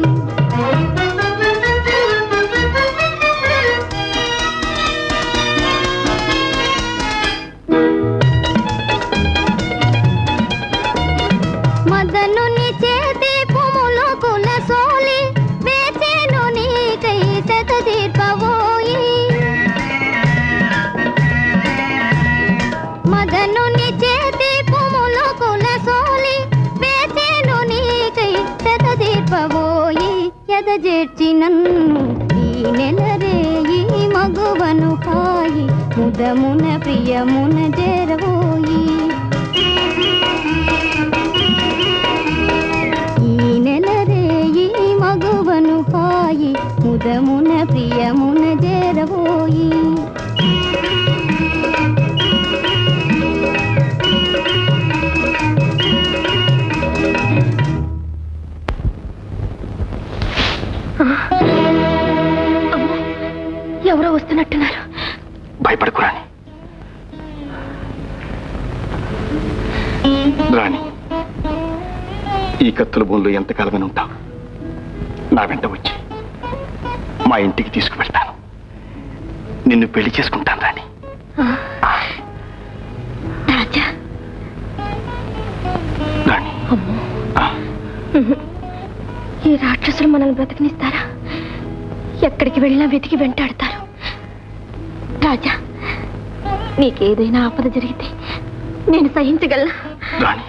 మదనుని చేతి పుములు కుల సోలి వేచేను నీకై శత దీర్పబోయి మదనుని చేతి పుములు కుల సోలి వేచేను నీకై శత దీర్పబోయి ఎదజేర్చి నన్ను ఈ నెల రేయి మగువను హాయి ముదమున ప్రియమున చేరబోయి ఈ నెల రేయి మగువను హాయి ముదమున ప్రియమున చేరబోయి ఎవరో వస్తున్నట్టున్నారు. భయపడకు రాణి. రాణి, ఈ కత్తుల భూమిలో ఎంతకాలమని ఉంటావు? నా వెంట వచ్చి మా ఇంటికి తీసుకువెళ్తాను. నిన్ను పెళ్లి చేసుకుంటాను రాణి. రాణి, ఈ రాక్షసులు మనల్ని బ్రతికినిస్తారా? ఎక్కడికి వెళ్ళినా వెతికి వెంటాడతారు. రాజా, నీకేదైనా ఆపద జరిగితే నేను సహించగలనా? రాణి,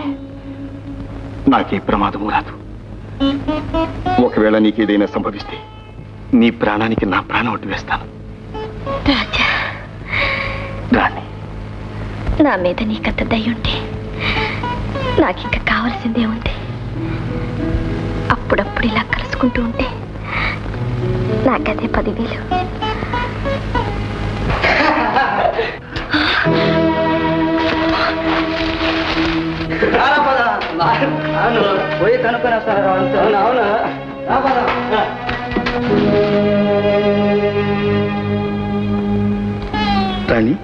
నాకే ప్రమాదము రాదు. ఒకవేళ నీకేదైనా సంభవిస్తే నీ ప్రాణానికి నా ప్రాణం అడ్డు వేస్తాను. రాజా, రాణి, నా మీద నీకంత దయ ఉంటే నాకింక కావలసిందే ఉంది. అప్పుడప్పుడు ఇలా కలుసుకుంటూ ఉంటే నాకదే 10,000. పోయి కనుక్కొని వస్తాను. అవును రాణి,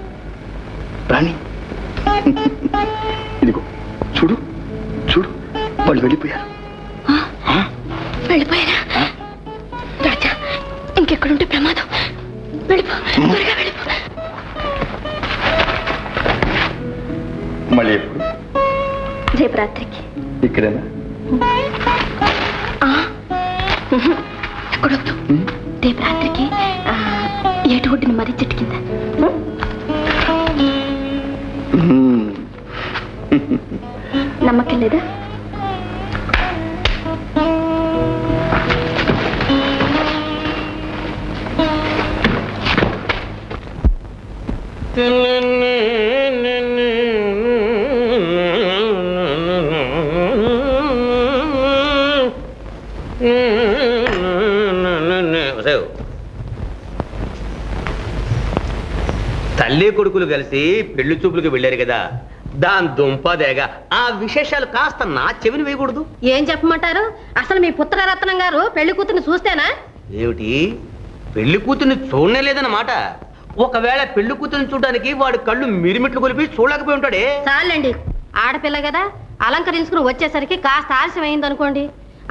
రాణి, ఇదిగో చూడు చూడు, వాళ్ళు వెళ్ళిపోయారు. వెళ్ళిపోయారా? రాజా, ఇంకెక్కడుంటే ప్రమాదం. వెళ్ళిపో, త్వరగా వెళ్ళిపో. మళ్ళీ ఎప్పుడు? రేపు రాత్రికి. ఇక్కడేనా? ఎక్కడొద్దు. రేపు రాత్రికి ఏటు ఒడ్డున మరీ చెట్టు కింద. నమ్మకం లేదా? తల్లి కొడుకులు కలిసి పెళ్లి చూపులకు వెళ్ళారు కదా, దాని దుంపదేగ ఆ విశేషాలు కాస్త నా చెవిని వేయకూడదు. ఏం చెప్పమంటారు? అసలు మీ పుత్రరత్నం గారు పెళ్లి కూతుర్ని చూస్తేనా? ఏమిటి, పెళ్లి కూతుర్ని చూడనే లేదన్నమాట? ఒకవేళ పెళ్లి కూతుర్ని చూడడానికి వాడి కళ్ళు మిరిమిట్లు కొలిపి చూడలేకపోయి ఉంటాడే. చాలండి, ఆడపిల్ల కదా, అలంకరించుకుని వచ్చేసరికి కాస్త ఆలస్యం అయిందనుకోండి,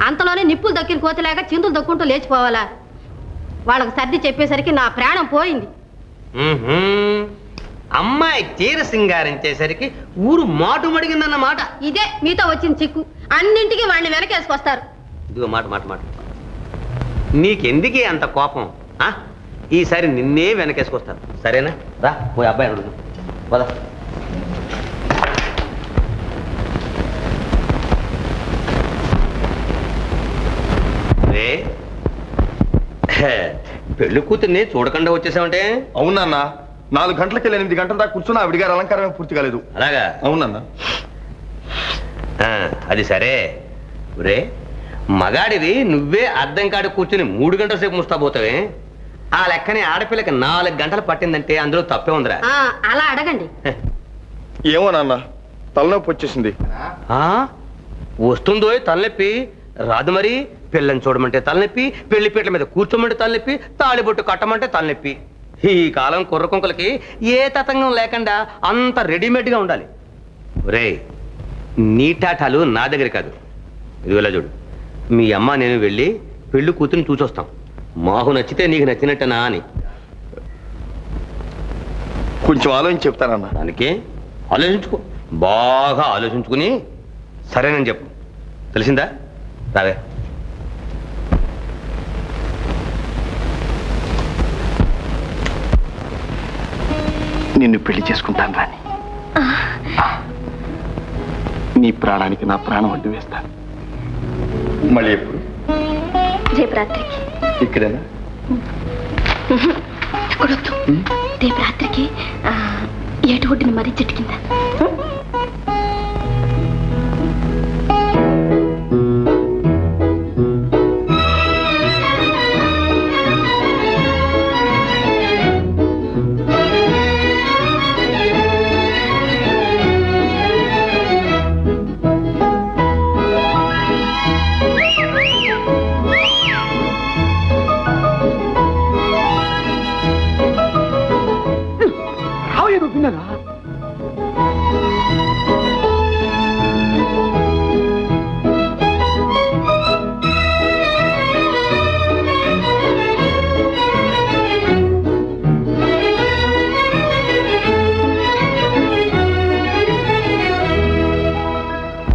అంతలోనే నిప్పులు దక్కిన కోతిలాగా చిందులు దక్కుంటూ లేచిపోవాలా? వాళ్ళకి సర్ది చెప్పేసరికి నా ప్రాణం పోయింది. అమ్మాయి చీర సింగారించేసరికి ఊరు మాటు మడిగిందన్నమాట. ఇదే మీతో వచ్చిన చిక్కు, అన్నింటికి వాడిని వెనకేసుకొస్తారు. ఇదిగో మాట మాట మాట, నీకెందుకే అంత కోపం? ఈసారి నిన్నే వెనకేసుకొస్తాను, సరేనా? రా, పోయి అబ్బాయి అడుగు పద. పెళ్లి కూతుర్ని చూడకుండా వచ్చేసావంటే? అవునన్నా, 4 గంటలకి 8 గంటల దాకా కూర్చున్నా ఆవిడ గారి అలంకారమే పూర్తి కాలేదు. అలాగా? అవునన్నా. అది సరే. రే, మగాడివి నువ్వే అద్దం కాడ కూర్చుని 3 గంటల సేపు ముస్తాబోతావే? ఆ లెక్కనే ఆడపిల్లకి 4 గంటలు పట్టిందంటే అందులో తప్పే ఉందిరా. అలా అడగండి. ఏమో నాన్న, తలనొప్పి వచ్చేసింది. వస్తుందో తలనొప్పి? రాదు మరి. పిల్లని చూడమంటే తలనొప్పి, పెళ్లి పీటల మీద కూర్చోమంటే తలనొప్పి, తాళిబొట్టు కట్టమంటే తలనొప్పి. ఈ కాలం కుర్ర కుంకలకి ఏ తతంగం లేకుండా అంత రెడీమేడ్గా ఉండాలి. రే, నీటాటాలు నా దగ్గర కాదు. ఇదిగోలా చూడు, మీ అమ్మ నేను వెళ్ళి పెళ్లి కూతురిని చూసొస్తాం. మాకు నచ్చితే నీకు నచ్చినట్టనా అని. కొంచెం ఆలోచించి చెప్తానన్నా. దానికి ఆలోచించుకో, బాగా ఆలోచించుకుని సరేనని చెప్పు. తెలిసిందా? రావే. నిన్ను పెళ్లి చేసుకుంటాను రాని. నీ ప్రాణానికి నా ప్రాణం అడ్డు వేస్తాను. మళ్ళీ ఎప్పుడు? రేపు రాత్రికి. ఇక్కడేనా? ఎక్కడొద్దు, రేపు రాత్రికి ఏటు ఒడ్డుని మరీ చెట్టు కింద.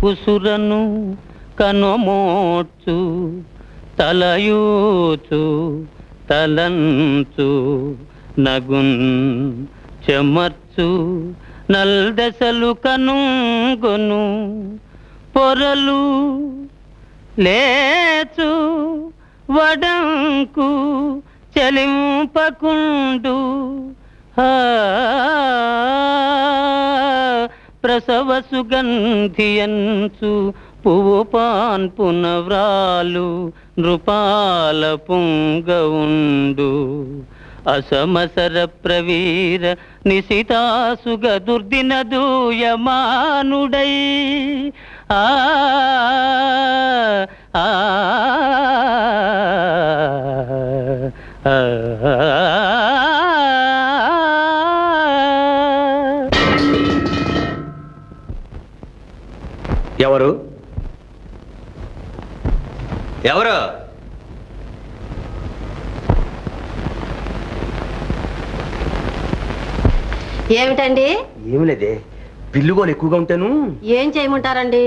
ఉసురను కనుమోచు తలయూచు తలంచు నగున్ చెమర్చు నల్దశలు కనుగొను పొరలు లేచు వడంకు చెలింపకుండు ప్రసవ సుగంధియంచు పువ్వు పాన్పున వ్రాలు నృపాల పుంగవుండు అసమసర ప్రవీర నిశితాసుగ దుర్దిన దూయమానుడై ఆ ఆ ఎవరు ఎవరు? ఏమిటండి? ఏమి లేదే, పిల్లుగోలు ఎక్కువగా ఉంటాను. ఏం చేయమంటారండి?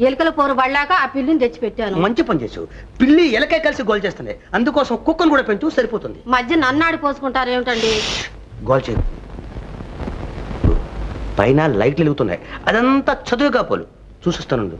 ఎలుకల పోరు పడ్డాక ఆ పిల్లిని తెచ్చి పెట్టాను. మంచి పని చేసావు. పిల్లి ఎలకే కలిసి గోల్ చేస్తుంది, అందుకోసం కుక్కను కూడా పెంచు, సరిపోతుంది. మధ్య నన్నాడి పోసుకుంటారు ఏమిటండి? గోల్ చేయి. పైన లైట్లు వెలుగుతున్నాయి, అదంతా చదువు కాపోలు. చూసిస్తాను.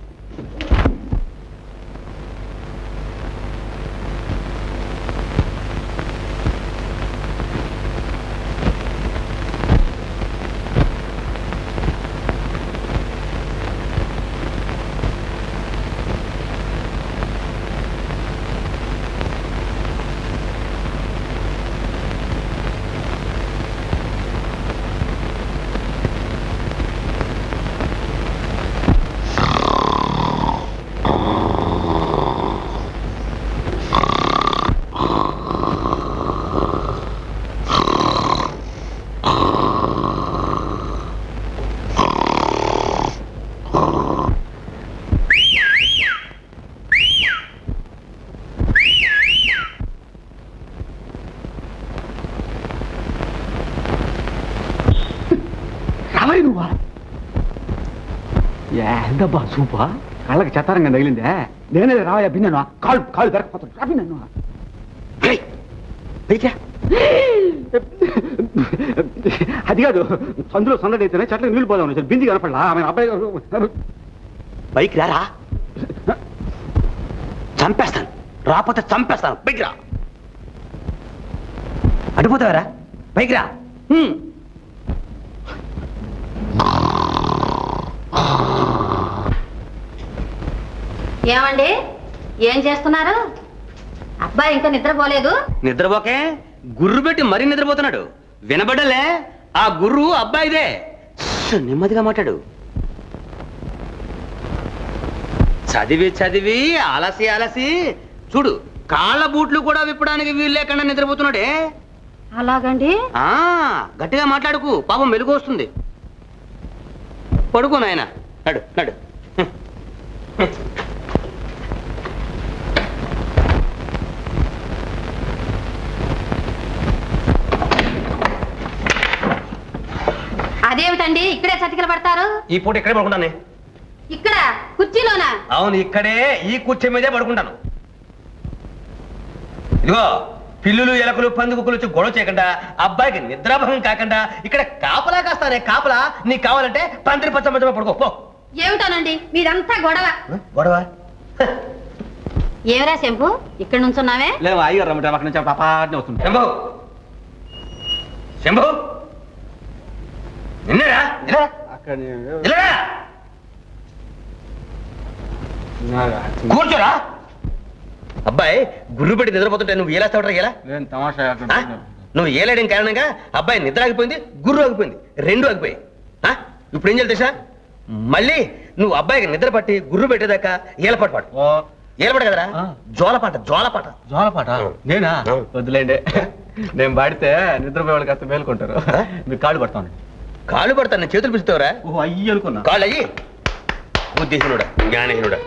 ఏంటబ్బా సూపా కళ్ళకి చెత్తారంగా తగిలిందే నేనే రావయ్యా బిన్నాను కాళ్ళు కాళ్ళు దొరకపోతాడు రాబి నన్ను అది కాదు సందులో సందడి అయితేనే చెట్లకు నీళ్ళు పోదాం సార్ బింది కనపడలా ఆమె అబ్బాయి బైక్ రారా చంపేస్తాను రాకపోతే చంపేస్తాను బైక్ రా అడిపోతావరా బైక్ రా ఏమండి ఏం చేస్తున్నారు? అబ్బాయి ఇంకా నిద్రపోలేదు. నిద్రపోకే గుర్రు పెట్టి మరీ నిద్రపోతున్నాడు. వినబడలే ఆ గుర్రు అబ్బాయిదే. నెమ్మదిగా మాట్లాడు. చదివి చదివి అలసి అలసి చూడు కాళ్ళ బూట్లు కూడా విప్పడానికి వీలు లేకుండా నిద్రపోతున్నాడే. అలాగండి? గట్టిగా మాట్లాడుకు పాపం మెలుగు వస్తుంది. పడుకో నాయన నడు నడు. అదేమిటండి ఇక్కడే చతికిల పడతారు? ఈ పూట ఇక్కడే పడుకుంటానే. ఇక్కడ కుర్చీలోనా? అవును ఇక్కడే ఈ కుర్చీ మీదే పడుకుంటాను. ఇదిగో పిల్లులు ఎలకలు పందుకులు వచ్చి గొడవ చేయకుండా అబ్బాయికి నిద్రాభంగం కాకుండా ఇక్కడ కాపలా కాస్తానే. కాపలా నీకు కావాలంటే పందిరి పచ్చ మధ్య పడుకో పో. ఏమిటోనండి మీరంతా గొడవ గొడవ. ఏమరా శంభు ఇక్కడ నుంచున్నావే? లేవు అయ్యారు రమ్మట అక్కడి నుంచి పాపాటిని వస్తుంది. శంభు శంభు నిన్నరా కూర్చోరా. అబ్బాయి గుర్రు పెట్టి నిద్రపోతుంటే నువ్వు ఎలా తావటరా? ఎలా నువ్వు ఏలేయడం కారణంగా అబ్బాయి నిద్ర ఆగిపోయింది, గుర్రు ఆగిపోయింది, రెండు ఆగిపోయి. ఇప్పుడు ఏం చేయాలి తెలుసా? మళ్ళీ నువ్వు అబ్బాయికి నిద్ర పట్టి గుర్రు పెట్టేదాకా ఏలపాటు పాడు. ఏలపాటు కదరా జోలపాట. జోలపాట జోలపాట నేనా? వద్దులేండి నేను పాడితే నిద్రపోయే వాళ్ళకి అంత మేలుకుంటారు. మీరు కాళ్ళు పడతాను. కాళ్ళు పడతాను నేను చేతులు పిలుస్తావురా? ఓహో అయ్యి అనుకున్నా. కాళ్ళు అయ్యి బుద్ధిహీనుడా జ్ఞానహీనుడా.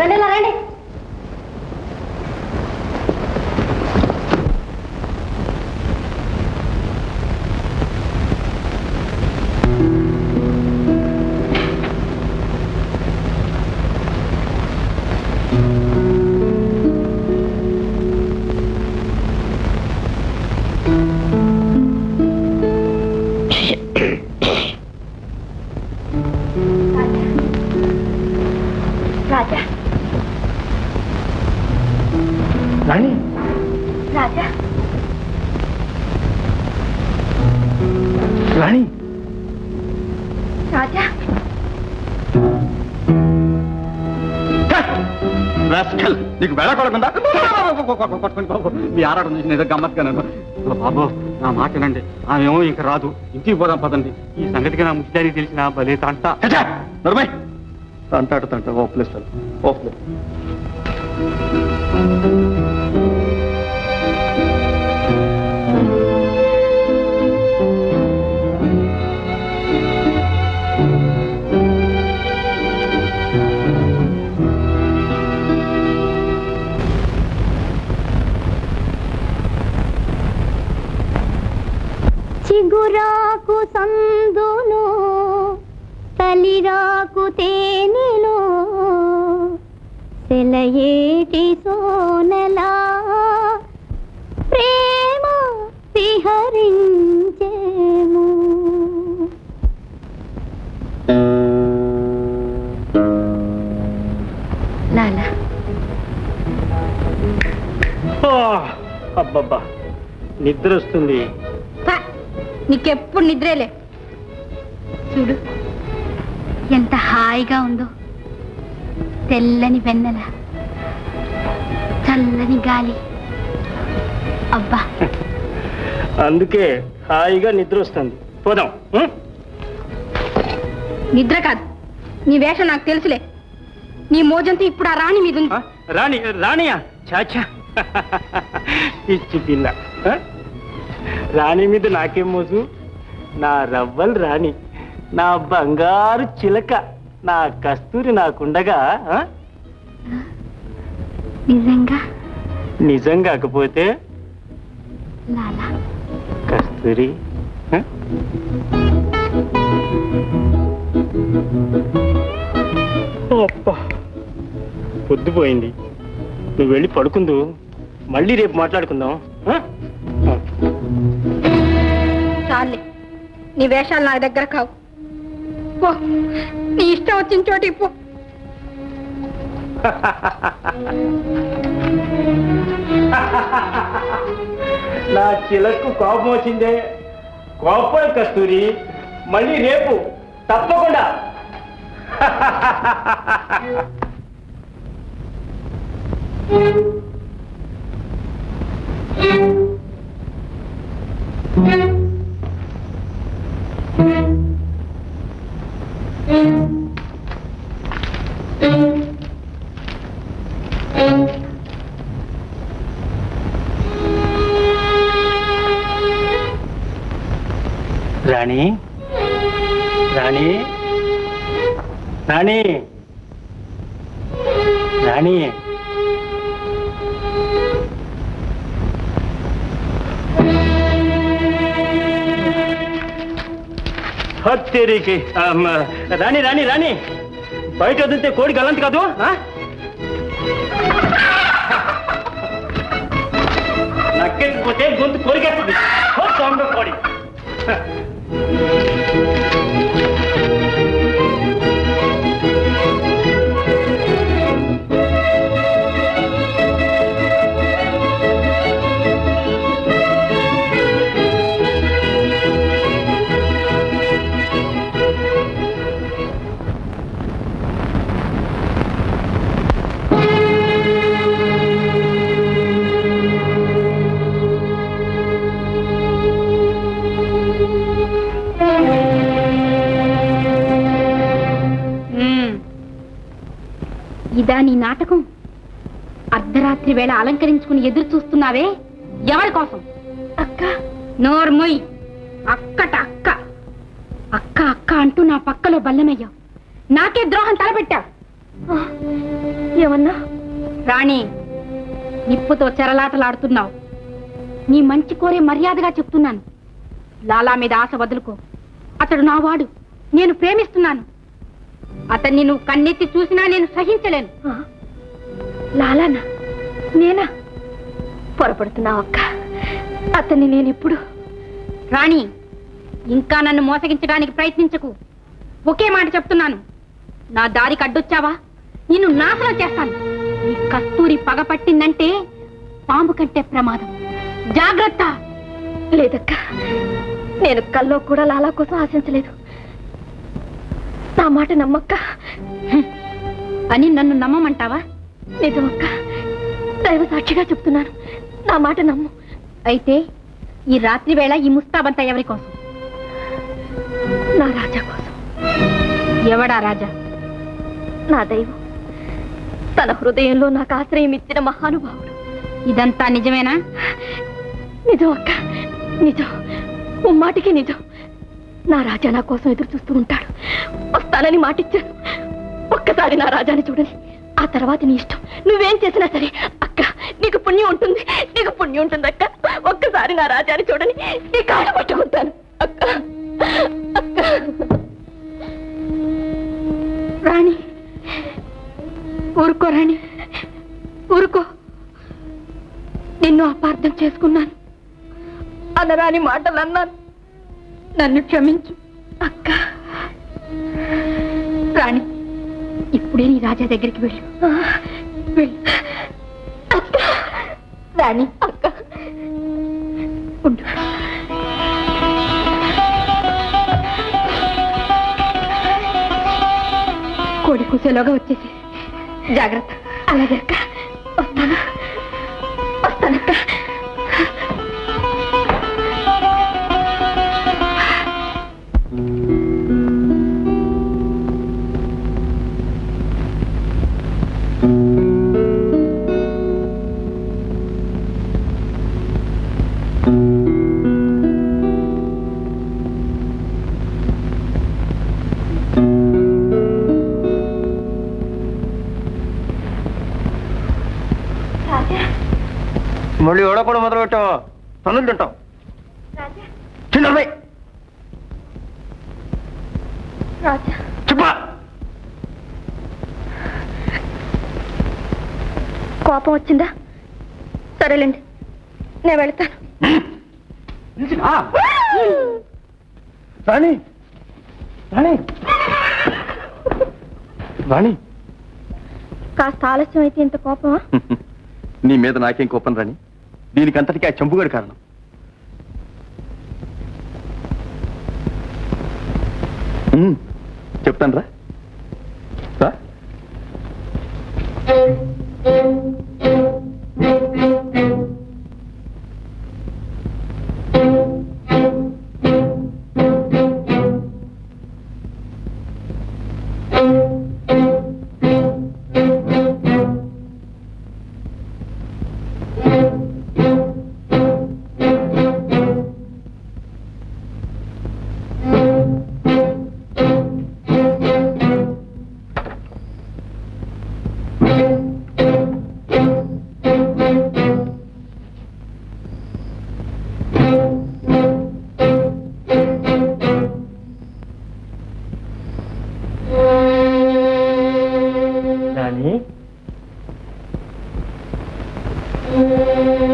రండి. రాజా రాణి రాజా రాణి రాజా నీకు వెళ్ళకూడదా? మీ ఆరాటం చూసి ఏదో గమ్మత్తుగా బాబు నా మాట వినండి. ఆమెమో ఇంకా రాదు, ఇంటికి పోదాం పదండి. ఈ సంగతికి నా ముఖ్యానికి తెలిసిన భలే తంట. తంటాడు తంట ఓప్లేస్ ఓప్లే. చిగురాకు సందులో తలిరాకు తేనెలో సెలయేటి సోనలా ప్రేమ విహరించేము. లాలా అబ్బబ్బా నిద్ర వస్తుంది. నీకెప్పుడు నిద్రేలే. చూడు ఎంత హాయిగా ఉందో, తెల్లని వెన్నెల, చల్లని గాలి. అబ్బా అందుకే హాయిగా నిద్ర వస్తుంది. పోదాం. నిద్ర కాదు, నీ వేషం నాకు తెలుసులే. నీ మోజంతో ఇప్పుడు ఆ రాణి మీద ఉంది. రాణి? రాణియా? చాచా, పిచ్చి పిల్ల. రాణి మీద నాకేం మోజు? నా రవ్వల్ రాణి, నా బంగారు చిలక, నా కస్తూరి నాకుండగా నిజంగా? నిజం కాకపోతే లాలా కస్తూరి. పొద్దుపోయింది, నువ్వు వెళ్ళి పడుకుందు. మళ్ళీ రేపు మాట్లాడుకుందాం. చాలే, నీ వేషాలు నా దగ్గర కావు. పో, నీ ఇష్టం వచ్చిన చోటికి పో. నా చిలకు కోపం వచ్చిందే. కోపం కస్తూరి, మళ్ళీ రేపు తప్పకుండా. రాణి, రాణి, రాణి, రాణి. హత్తేరికి రాణి, రాణి, రాణి, బయట వదిలితే కోడి గల్లంత కాదు. నక్కెత్తిపోతే గొంతు కోరికేస్తుంది. కోడి. ఇదా నీ నాటకం? అర్ధరాత్రి వేళ అలంకరించుకుని ఎదురు చూస్తున్నావే, ఎవరి కోసం? అక్క. నోర్మొయ్. అక్కట అక్క, అక్క అక్క అంటూ నా పక్కలో బల్లెమయ్యావు. నాకే ద్రోహం తలపెట్టావు. ఏమన్నా? రాణి, నిప్పుతో చెరలాటలాడుతున్నావు. నీ మంచి కోరే మర్యాదగా చెప్తున్నాను. లాలా మీద ఆశ వదులుకో. అతడు నావాడు, నేను ప్రేమిస్తున్నాను. అతన్ని నువ్వు కన్నెత్తి చూసినా నేను సహించలేను. లాలానా? నేనా? పొరపడుతున్నావు అక్క. అతన్ని నేను ఇప్పుడు. రాణి, ఇంకా నన్ను మోసగించడానికి ప్రయత్నించకు. ఒకే మాట చెప్తున్నాను, నా దారికి అడ్డొచ్చావా నిన్ను నాశనం చేస్తాను. ఈ కస్తూరి పగపట్టిందంటే పాము కంటే ప్రమాదం. జాగ్రత్త. లేదక్క, నేను కల్లో కూడా లాలా కోసం ఆశించలేదు. నా మాట నమ్మక్క. అని నన్ను నమ్మమంటావా? నిజమక్క, దైవ సాక్షిగా చెప్తున్నాను, నా మాట నమ్ము. అయితే ఈ రాత్రి వేళ ఈ ముస్తాబంతా ఎవరి కోసం? నా రాజా కోసం. ఎవడా రాజా? నా దైవం, తన హృదయంలో నాకు ఆశ్రయం ఇచ్చిన మహానుభావుడు. ఇదంతా నిజమేనా? నిజం అక్క, నిజం, ముమ్మాటికి నిజం. నా రాజా నా కోసం ఎదురు చూస్తూ ఉంటాడు. వస్తానని మాటిచ్చాను. ఒక్కసారి నా రాజాని చూడని, ఆ తర్వాత నీ ఇష్టం, నువ్వేం చేసినా సరే. అక్క, నీకు పుణ్యం ఉంటుంది, నీకు పుణ్యం ఉంటుంది అక్క. ఒక్కసారి నా రాజాని చూడని, నీ కాళ్ళు పట్టుకుంటాను. రాణి ఊరుకో రాణి ఊరుకో. నిన్ను అపార్థం చేసుకున్నాను, అనరాని మాటలు అన్నాను, నన్ను క్షమించు అక్క. రాణి ఇప్పుడే నీ రాజా దగ్గరికి వెళ్ళు. వెళ్ళు అక్క. రాణి అక్క ఉండు. కోడి కూసేలోగా వచ్చేసి జాగ్రత్త. అలాగే అక్క, వస్తాను వస్తానక్క. మళ్ళీ ఓడకుండా మొదలు పెట్టావు, పనులు తింటాం. చిన్నమ్మాయి చెప్పా. కోపం వచ్చిందా? సరేలేండి, నేను వెళ్తాను. రాణి రాణి రాణి, కాస్త ఆలస్యం అయితే ఇంత కోపమా? నీ మీద నాకేం కోపం రాణి, దీనికంతటికీ ఆ చంపుగాడి కారణం. చెప్తాను రా.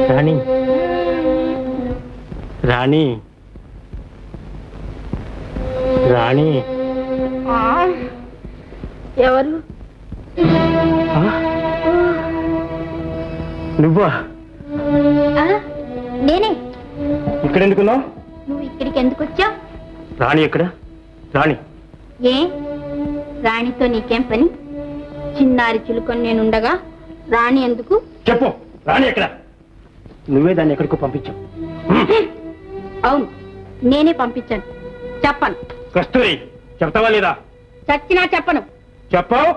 రాణి రాణి రాణి ఎవరు? నువ్వా? నేనే. ఇక్కడ ఎందుకున్నావు? నువ్వు ఇక్కడికి ఎందుకు వచ్చావు? రాణి ఎక్కడ? రాణి ఏ రాణితో నీకేం పని? చిన్నారి చిలుకొని నేనుండగా రాణి ఎందుకు? చెప్పు, రాణి ఎక్కడ? నువ్వే దాన్ని ఎక్కడికో పంపించావు. అవును, నేనే పంపించాను. చెప్పను. కస్తూరి, చెప్తావా లేదా? చచ్చినా చెప్పను. చెప్పావు?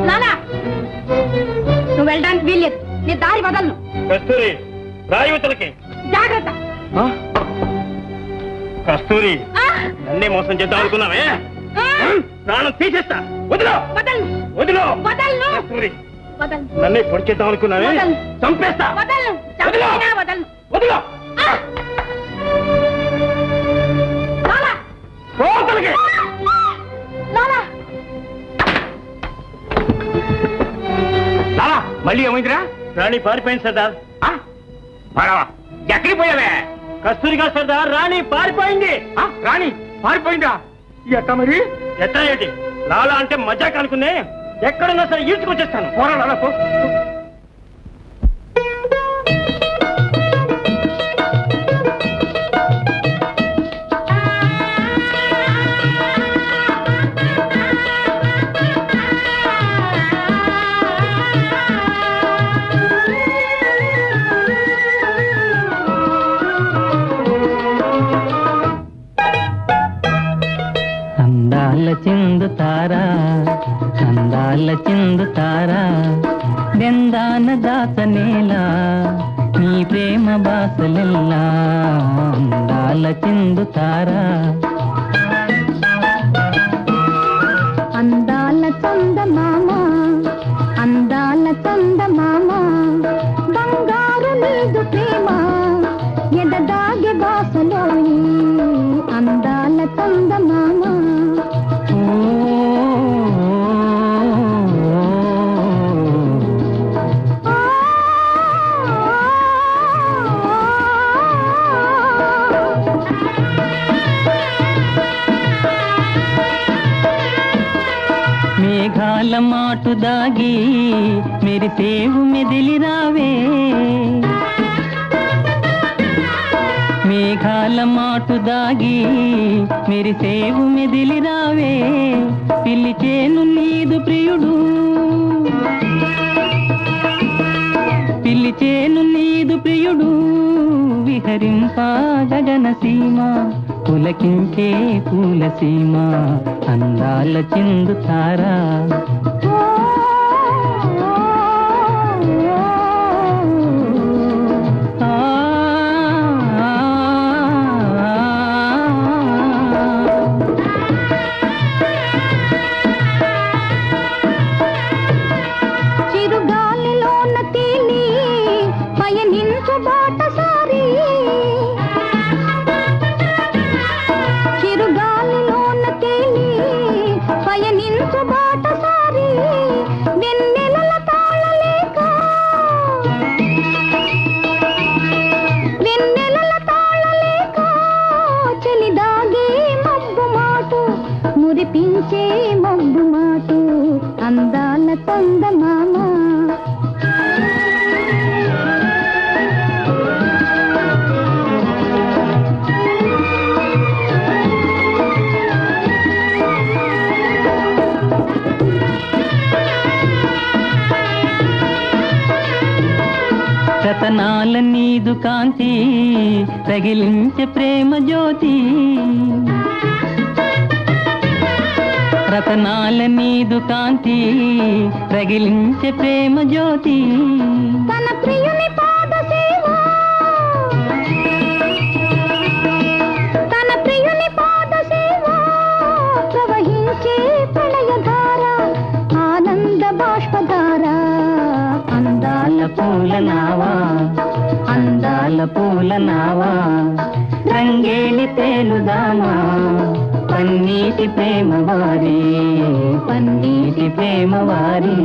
నానా, నువ్వు వెళ్ళడానికి వీల్లేదు. నీ దారి వదలను. కస్తూరి, రాయువతలకి జాగ్రత్త. కస్తూరి, నన్నే మోసం చేద్దాం అనుకున్నావే? ప్రాణం తీసేస్తా. వదిలో వదలను. వదిలో వదలను. కస్తూరి, వదలను. నన్నే పొడి చేద్దాం అనుకున్నావే? వదలను. చంపేస్తా. వదలను. వదిలో. చంపినా వదలను. వదిలో. లాలా. పోతలకి. లాలా. లాలా, మళ్ళీ ఏమైందిరా? రాణి పారిపోయింది సర్దార్. ఎక్కడికి పోయావే? కస్తూరిగా సర్దార్, రాణి పారిపోయింది. రాణి పారిపోయిందా? ఎట్టా మరి? ఎట్టా ఏంటి? లాలా అంటే మజాక్ అనుకునే. ఎక్కడున్నా సరే ఈడ్చుకొచ్చేస్తాను. పోరా లాలా, పో. అందాల చిందుతారా, అందాల చిందుతారా, బెందాన దాసనేలా నీ ప్రేమ బాసలెల్లా. అందాల చిందుతారా, అందాల చందమామ, అందాల చందమామ, బంగారు నీదు ప్రేమ ఎదదాగే బాసలోయి. చందమామ మేఘాల మాటు దాగి మెరిసేవు మెదిలి రావే మేఘాల మాటు దాగి మెరిసేవు మెదిలి రావే పిలిచేను నీదు ప్రియుడు పిలిచేను నీదు ప్రియుడు విహరింప గగన సీమ పులకించే పూల సీమ అందాల చిందుతారా చిరుగాలిలోన తేలి పయనించు బాటసారి చిరుగాలిలోన తేలి పయనించు బాటసారి వెన్నెలల తాళలేక వెన్నెలల తాళలేక చెలిదాగే మబ్బు మాటు మురిపించే మబ్బు మాటు అందాల చందమామ రతనాల నీదు కాంతి తగిలించే ప్రేమ జ్యోతి రతనాల నీదు కాంతి రగిలించే ప్రేమ జ్యోతి తన ప్రియుని పాద సేవ తన ప్రియుని పాద సేవ ప్రవహించే ప్రళయధార ఆనంద బాష్పధార అందాల పూల నావా అందాల పూల నావా రంగేలి తేలుదామా పన్నీటి ప్రేమ వారి పన్నీటి ప్రేమ వారి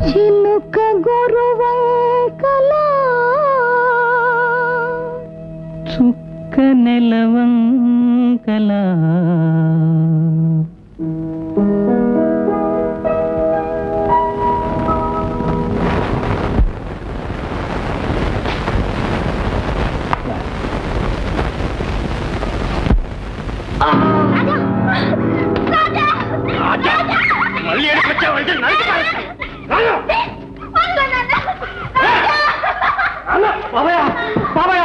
చిలుక గురువంకలా చుక్క నెలవంకలా మళ్ళీ ఎక్కడికొచ్చావంటే నరికి పారేస్తాను. బాబాయ్ బాబాయ్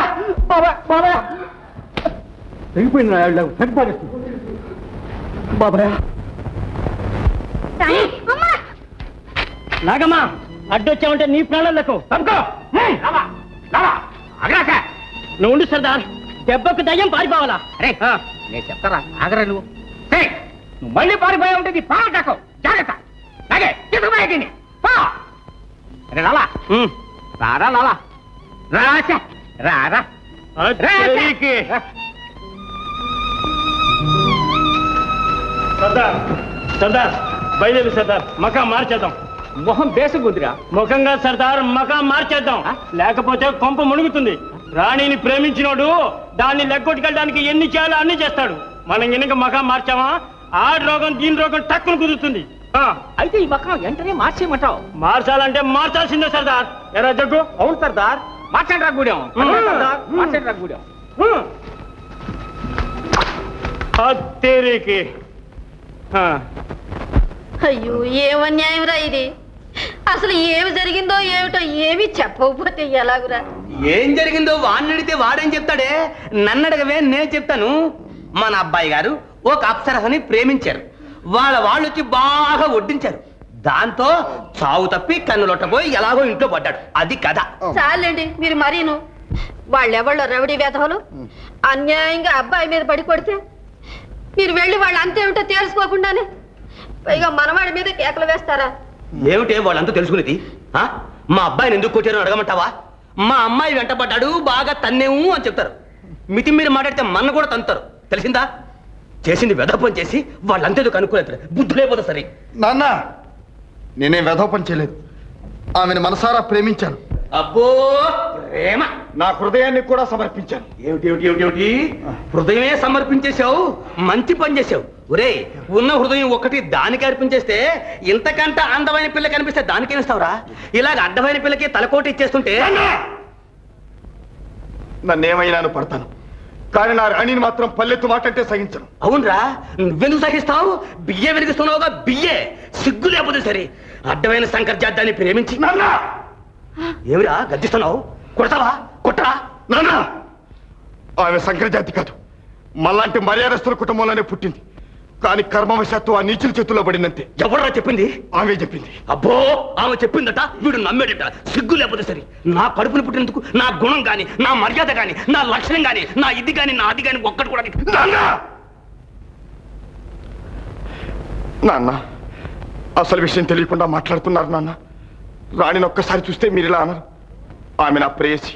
బాబాయ్ బాబాయ్ తెగిపోయింది చనిపారేస్తుంది బాబాయ్ నాగమ్మా అడ్డొచ్చావంటే నీ ప్రాణాలకు నువ్వు ఉండు సర్దార్ దెబ్బకు దయ్యం పారిపోవాలా అరే నేను చెప్తారా ఆగరా నువ్వు నువ్వు మళ్ళీ పారిపోయా ఉంటుంది పాటకు జాగ్రత్త అలాగే తీసుకుపోయేది అరే లాలా రారా లాలా రాసా రారా సర్దార్ సర్దార్ బయలుదేరు సర్దార్ మకా మార్చేద్దాం మొహం బేసగుందిరా ముఖంగా సర్దార్ మకా మార్చేద్దాం లేకపోతే కొంప మునుగుతుంది రాణిని ప్రేమించినోడు దాన్ని లెక్కొట్టుకెళ్ళడానికి ఎన్ని చేయాలో అన్ని చేస్తాడు మనం గనుక మకా మార్చామా ఆ రోగం దీని రోగం టక్కును కుదురుతుంది అయితే ఈ మకం వెంటనే మార్చేయమంటావు మార్చాలంటే మార్చాల్సిందే సర్దార్ ఎరా జగ్గు అవును సర్దార్ మార్చండి రా గూడెం మార్చండి రా గూడెం తేరీకి అయ్యో ఏం అన్యాయం రా ఇది అసలు ఏమి జరిగిందో ఏమిటో ఏమి చెప్పకపోతే ఎలాగురా ఏం జరిగిందో వాడిని అడిగితే వాడేం చెప్తాడే నన్ను అడగవే నేను చెప్తాను మన అబ్బాయి గారు ఒక అప్సరసని ప్రేమించారు వాళ్ళు వచ్చి బాగా వడ్డించారు దాంతో చావు తప్పి కన్నులొట్టబోయి ఎలాగో ఇంట్లో పడ్డాడు అది కథ చాలండి మీరు మరీను వాళ్ళెవళ్ళో రౌడీ వేధవులు అన్యాయంగా అబ్బాయి మీద పడి కొడితే మీరు వెళ్ళి వాళ్ళు అంతేమిటో తెలుసుకోకుండానే పైగా మనవాడి మీద కేకలు వేస్తారా? ఏమిటే వాళ్ళంతా తెలుసుకునేది? మా అబ్బాయిని ఎందుకు కొట్టారో అడగమంటావా? మా అమ్మాయి వెంటబడ్డాడు, బాగా తన్నేము అని చెప్తారు. మితి మీరు మాట్లాడితే మన కూడా తంతారు. తెలిసిందా? చేసింది వెధపని చేసి వాళ్ళంతేదో కనుక్కోలేదు. బుద్ధులేపోతా సరే. నాన్న, నేనేం వెధోపం చేయలేదు. ఆమెను మనసారా ప్రేమించాను. అబ్బో ప్రేమ! నా హృదయాన్ని కూడా సమర్పించాను. ఏమిటి హృదయమే సమర్పించేశావు? మంచి పని చేసావు. ఒరే, ఉన్న హృదయం ఒకటి దానికి అర్పించేస్తే ఇంతకంట అందమైన పిల్ల కనిపిస్తే దానికేమిస్తావురా? ఇలాగ అడ్డమైన పిల్లకి తలకోటి ఇచ్చేస్తుంటే నన్నేమైనాను పడతాను, కానీ నా రాణిని మాత్రం పల్లెత్తు మాటంటే సహించను. అవునరా, నువ్వెందుకు సహిస్తావు? బియ్య వెలిగిస్తున్నావుగా, బియ్యే. సిగ్గు లేకపోతే సరే. అడ్డమైన శంకర్ జాతాన్ని ప్రేమించి ఏమిరా గర్జిస్తున్నావు? కొడతావా? కొట్టరా? నాన్న, ఆమె శంకర్ జాతి కాదు, మళ్ళాంటి మర్యాదస్తుల కుటుంబంలోనే పుట్టింది. కానీ కర్మవశాత్తు ఆ నీచుల చేతుల్లో పడిందంతే. ఎవడరా చెప్పింది? ఆమె చెప్పింది. అబ్బో, ఆమె చెప్పిందట, వీడు నమ్మేడట. సిగ్గు లేకపోతే సరే. నా కడుపుని పుట్టినందుకు నా గుణం గాని, నా మర్యాద గాని, నా లక్షణం గాని, నా ఇది గాని, నా అది గాని ఒక్కటి కూడా నాన్న, అసలు విషయం తెలియకుండా మాట్లాడుతున్నారు నాన్న. రాణిని ఒక్కసారి చూస్తే మీరు ఇలా అన్నారు. ఆమె నా ప్రేయసి,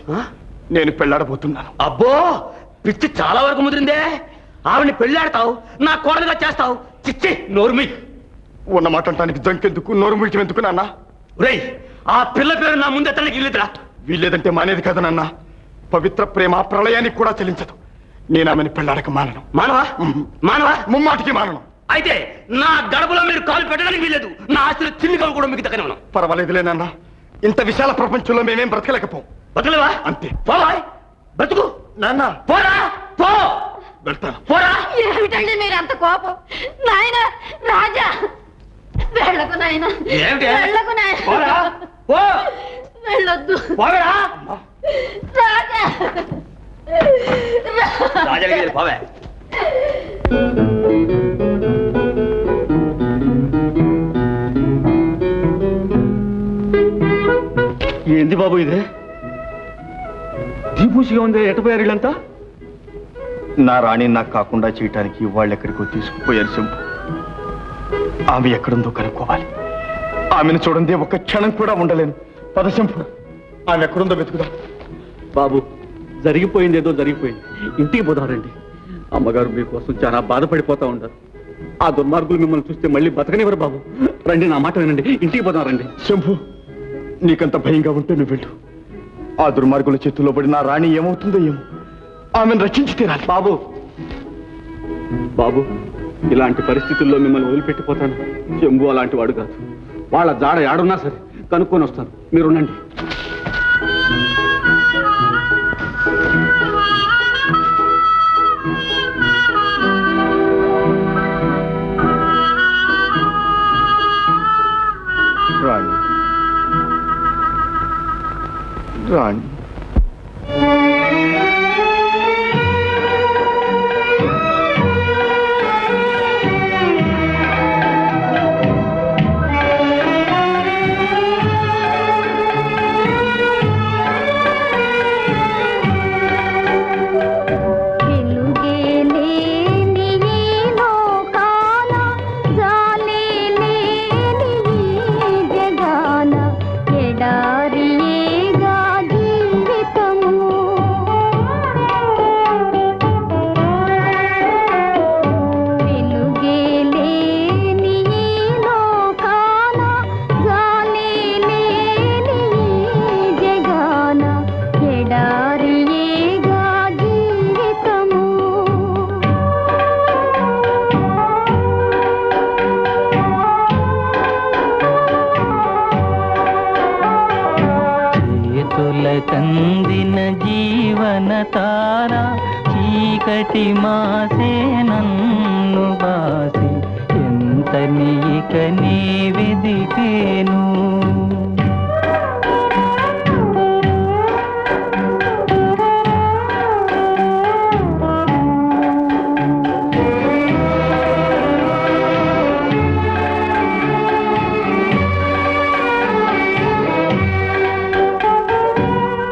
నేను పెళ్ళాడబోతున్నాను. అబ్బో, పిచ్చి చాలా వరకు ముదిరిందే. ఆవిడ్ని పెళ్ళాడతావు, నా కోడలుగా చేస్తావు. చిచ్చి, నోరుమి. ఉన్న మాట అంటానికి జంకెందుకు, నోరు ముయటం ఎందుకు నాన్న? రేయ్, ఆ పిల్ల పేరు నా ముందే తనకి ఇల్లుద్రా. వీళ్ళేదంటే మానేది కదా నాన్న. పవిత్ర ప్రేమ ప్రళయానికి కూడా చెల్లించదు. నేను ఆమెను పెళ్ళాడక మానను. మానవా? మానవా? ముమ్మాటికి మానను. అయితే నా గడపలో మీరు కాలు పెట్టడానికి వీలేదు. నా ఆస్తులు చిల్లి కాలు కూడా మీకు తగ్గనే ఉన్నాం. పర్వాలేదులే నాన్న, ఇంత విశాల ప్రపంచంలో మేమేం బ్రతకలేకపోం. బతకలేవా? అంతే. పోవా, బతుకు నాన్న. పోరా, పో. వెళ్తాను. పోరా. ఏమిటండి మీరు అంత కోపం? నాయన రాజా, వెళ్ళకు నాయన, వెళ్ళకు నాయన, పోరా, పో. వెళ్ళొద్దు పోరా. రాజా. రాజా పోవే. ఏంది బాబు ఇదే? దీపూసిగా ఉంది. ఎటపోయారు వీళ్ళంతా? నా రాణి నాకు కాకుండా చేయటానికి వాళ్ళు ఎక్కడికో తీసుకుపోయారు శంభు. ఆమె ఎక్కడుందో కనుక్కోవాలి. ఆమెను చూడండి ఒక్క క్షణం కూడా ఉండలేను. పద శంభు, ఆమె ఎక్కడుందో వెతుకుదాం. బాబు, జరిగిపోయింది ఏదో జరిగిపోయింది. ఇంటికి పోదారండి. అమ్మగారు మీకోసం చాలా బాధపడిపోతా ఉంటారు. ఆ దుర్మార్గులు మిమ్మల్ని చూస్తే మళ్ళీ బతకనివ్వరు బాబు. రండి, నా మాట వినండి. ఇంటికి పోదారండి. శంభు, నీకంత భయంగా ఉంటే నువ్వు వెళ్ళు. ఆ దుర్మార్గుల చేతుల్లో పడి నా రాణి ఏమవుతుందో ఏమో. ఆమెను రక్షించి తీరాలి. బాబు, బాబు, ఇలాంటి పరిస్థితుల్లో మిమ్మల్ని వదిలిపెట్టిపోతాను. శంభు అలాంటి వాడు కాదు. వాళ్ళ జాడ ఏడున్నా సరే కనుక్కొని వస్తాను. మీరుండండి. రాణి, రాణి. కందిన జీవన తారా చీకటి మాసే నన్ను బాసి ఎంత నీక నీ వెదికేను.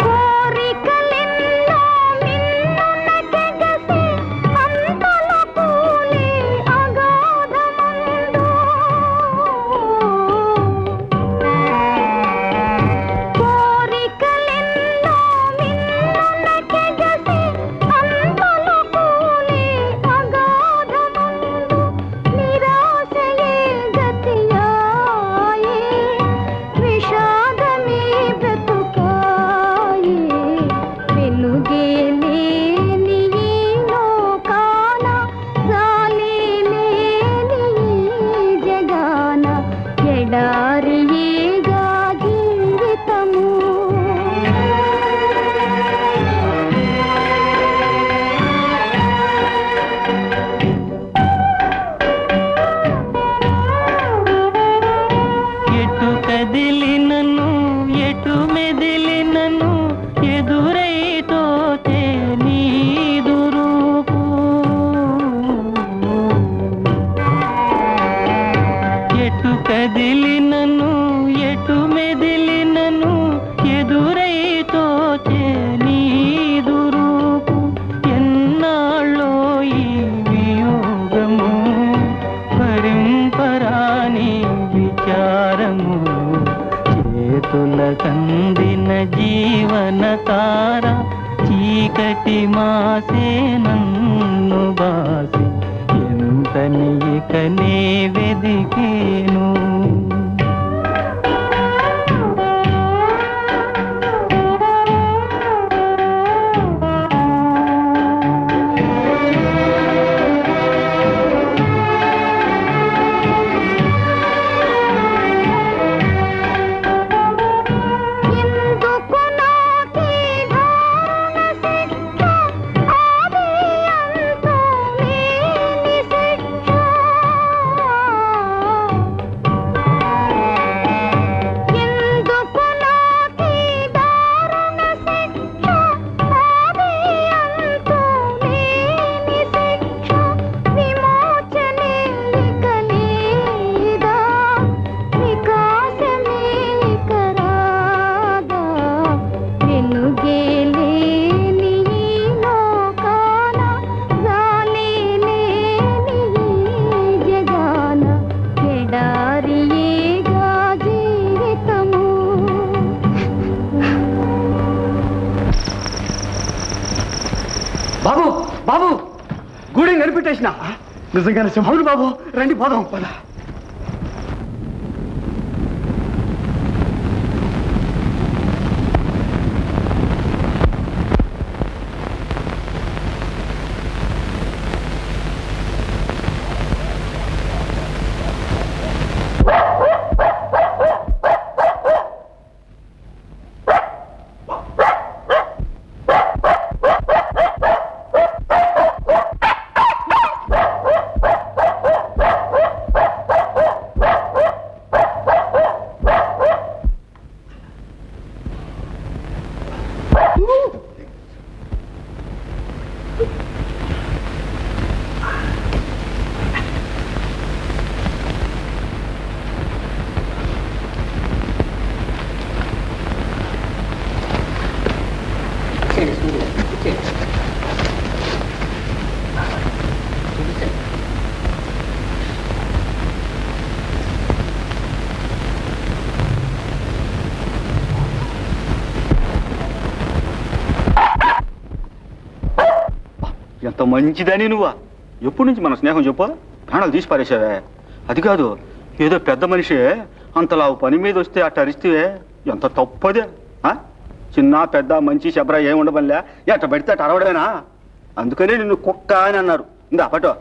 కోరికలెన్నో కందిన జీవన తార చీకటి మాసే నన్ను బాసి ఎంతని ఇక నే వెదికేను. బాబు బాబు గూడెం కనిపెట్టేసిన నిజంగానే అవును బాబు రండి పోదాం పద. ఎంత మంచిదని నువ్వా? ఎప్పటి నుంచి మన స్నేహం చెప్పు? ప్రాణాలు తీసి పారేసావే. అది కాదు, ఏదో పెద్ద మనిషి అంతలా పని మీద వస్తే అట్ట అరిస్తే ఎంత తప్పదే. చిన్న పెద్ద మంచి శబ్ర ఏమి ఉండబనిలే, ఎట్ట పెడితే అట్ట అరవడమేనా? అందుకనే నిన్ను కుక్క అని అన్నారు. ఇందా పట్టు.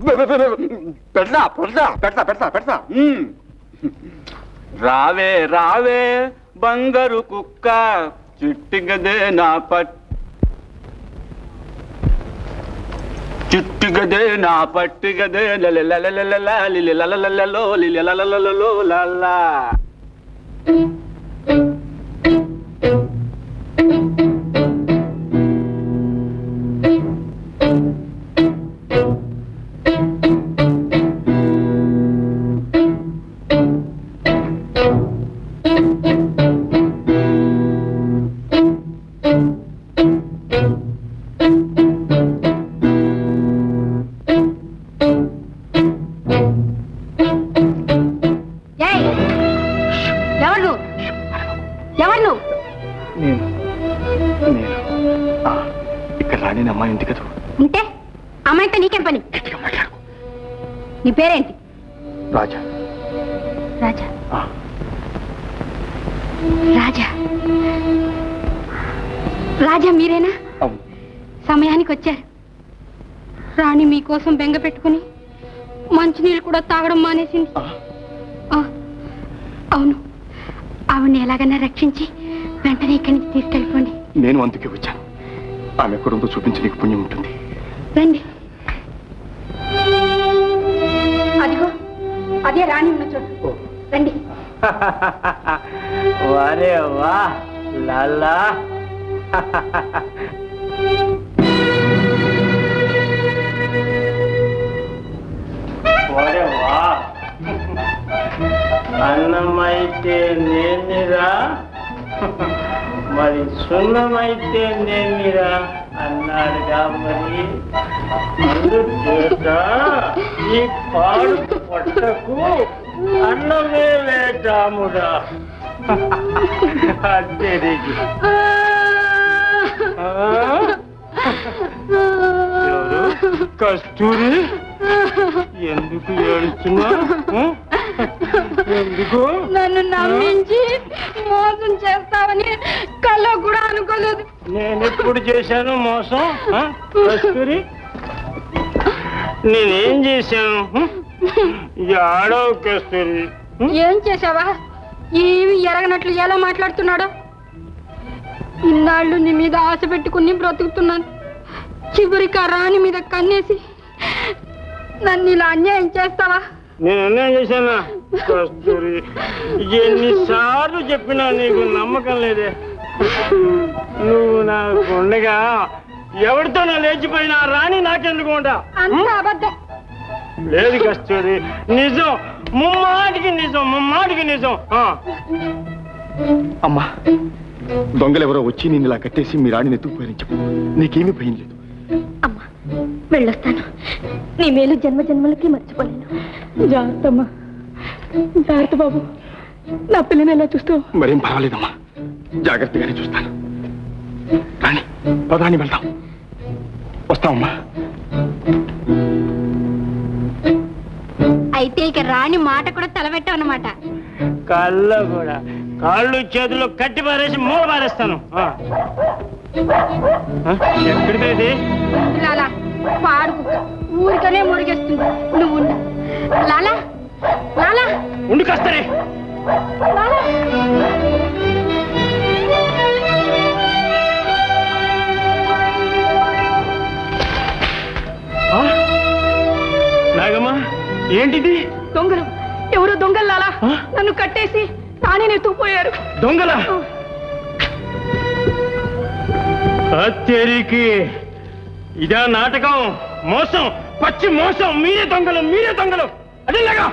పెడతా పెడతా పెడతా పెడతా పెడతా. రావే రావే బంగారు కుక్క, చిట్టిగదే నా చిట్టిగదే నా పట్టిగదే లలలలలలో లిలలలలో లాలా. ఇక్కడ రాని అమ్మాయి ఉంది కదా. ఉంటే అమ్మాయితో నీకేం పని? నీ పేరేంటి? రాజా. రాజా రాజా రాజా మీరేనా? సమయానికి వచ్చారు. రాణి మీకోసం బెంగ పెట్టుకుని మంచినీళ్ళు కూడా తాగడం మానేసింది. అవును, ఆవిడ్ని ఎలాగైనా రక్షించి వెంటనే ఇక్కడి నుంచి తీసుకెళ్ళిపోండి. నేను అందుకే వచ్చాను. ఆమె ఎక్కడుందో చూపించి నీకు పుణ్యం ఉంటుంది. రండి. అదిగో అదే రాణి ఉన్న చోటు. రండి. వారే వా లాలా. వారే వా. అన్నమైతే నేనిరా, మరి సున్నమైతే నేనిరా అన్నాడుగా. మరి అందుచేత ఈ పాడు పొట్టకు అన్నమే లేటాముడా అద్దెరికి ఎవరు కస్తూరి ఎందుకు ఏడుస్తున్నా ఎందుకు నన్ను నమ్మించి మోసం చేస్తావని కల్లో కూడా అనుకోలేదు. నేను ఎప్పుడు చేశాను మోసం కస్తూరి? నేనేం చేశాను? ఆడవు కస్తూరి. ఏం చేసావా? ఏమి ఎరగనట్లు ఎలా మాట్లాడుతున్నాడో. ఇన్నాళ్ళు నీ మీద ఆశ పెట్టుకుని బ్రతుకుతున్నాను. చివరికి ఆ రాణి మీద కన్నేసి నన్ను ఇలా అన్యాయం చేస్తావా? నేను అన్యాయం చేశానా కస్తూరి? ఎన్నిసార్లు చెప్పినా నీకు నమ్మకం లేదే. నువ్వు నాకు ఉండగా ఎవరితో నా లేచిపోయినా రాణి నాకెందుకు ఉంటా? అంత అబద్ధం. లేదు కస్తూరి, నిజం, ముమ్మాటికి నిజం, ముమ్మాటికి నిజం. అమ్మా, దొంగలెవరో వచ్చి నిన్ను ఇలా కట్టేసి మీ రాణిని ఎత్తుకుపోయారని చెప్పు. నీకేమీ భయం లేదు. అమ్మా, వెళ్ళొస్తాను. నీ మేలు జన్మ జన్మలకి మర్చిపోలేను. జాగ్రత్త అమ్మా, జాగ్రత్త బాబు. నా పిల్లని ఎలా చూస్తావు? మరేం పర్వాలేదమ్మా, జాగ్రత్తగానే చూస్తాను. రాణి, పదాన్ని వెళ్దాం. వస్తామమ్మా. అయితే ఇక రాణి మాట కూడా తలబెట్టావు అన్నమాట. కళ్ళు కూడా, కాళ్ళు చేతుల్లో కట్టి పారేసి మూల పారేస్తాను. ఎక్కడిది? లాలా, పాడు కుక్క ఊరికనే మురిగేస్తుంది. నువ్వు ఉండు. లాలా, లాలా, ఉండి కస్తరే. లాలా. నాగమ్మా, ఏంటిది? దొంగలు, ఎవరో దొంగలు లాలా నన్ను కట్టేసి రాణిని ఎత్తుకుపోయారు. దొంగల హత్యరికి ఇదా నాటకం? మోసం, పచ్చి మోసం. మీరే దొంగలు, మీరే దొంగలు. అదేలాగా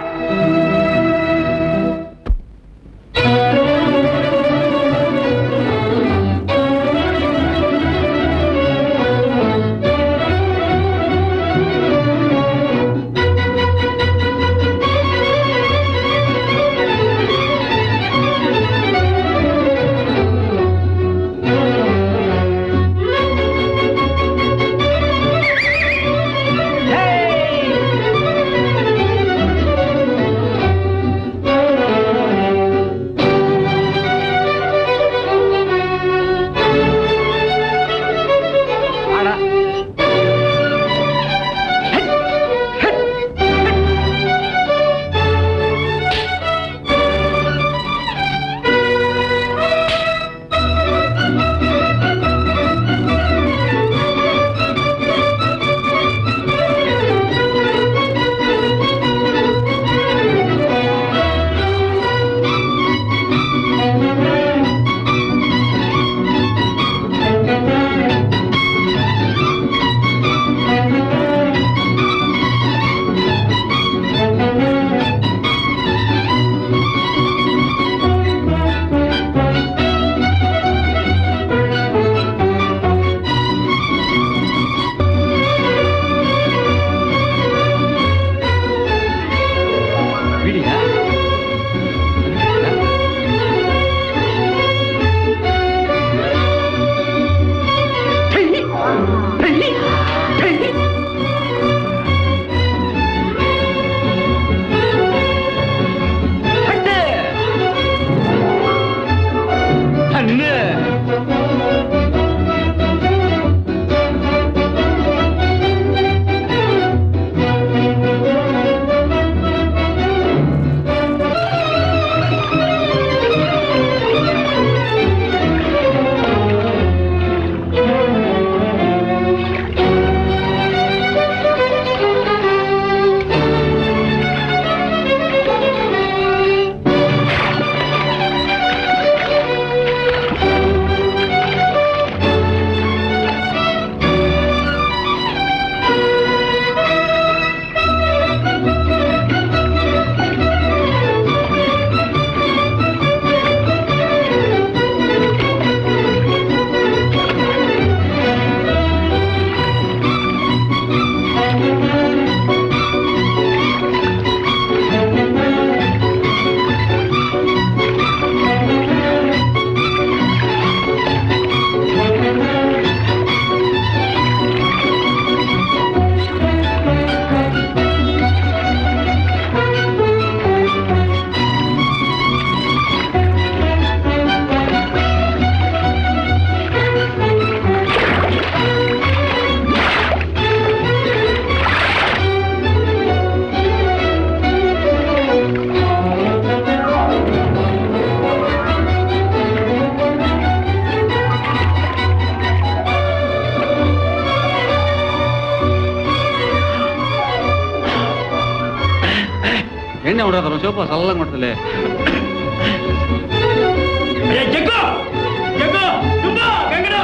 ఏంటి ఉండదు సేపు చల్లంగా ఉంటుందిలే. జగ్గు జగ్గు దుబ్బా గంగడు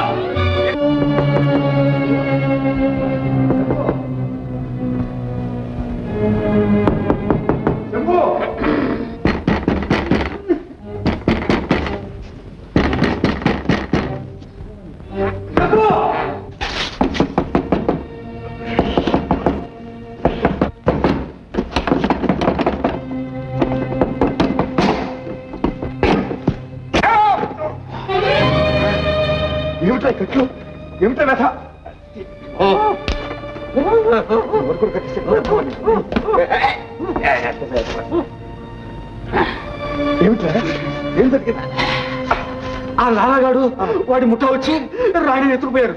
ఏమిటా కట్లు ఏమిటా వ్యథ ఏమిట్రా ఏం జరిగింది ఆ లాలాగాడు వాడి ముఠా వచ్చి రాణిని ఎత్తుకుపోయారు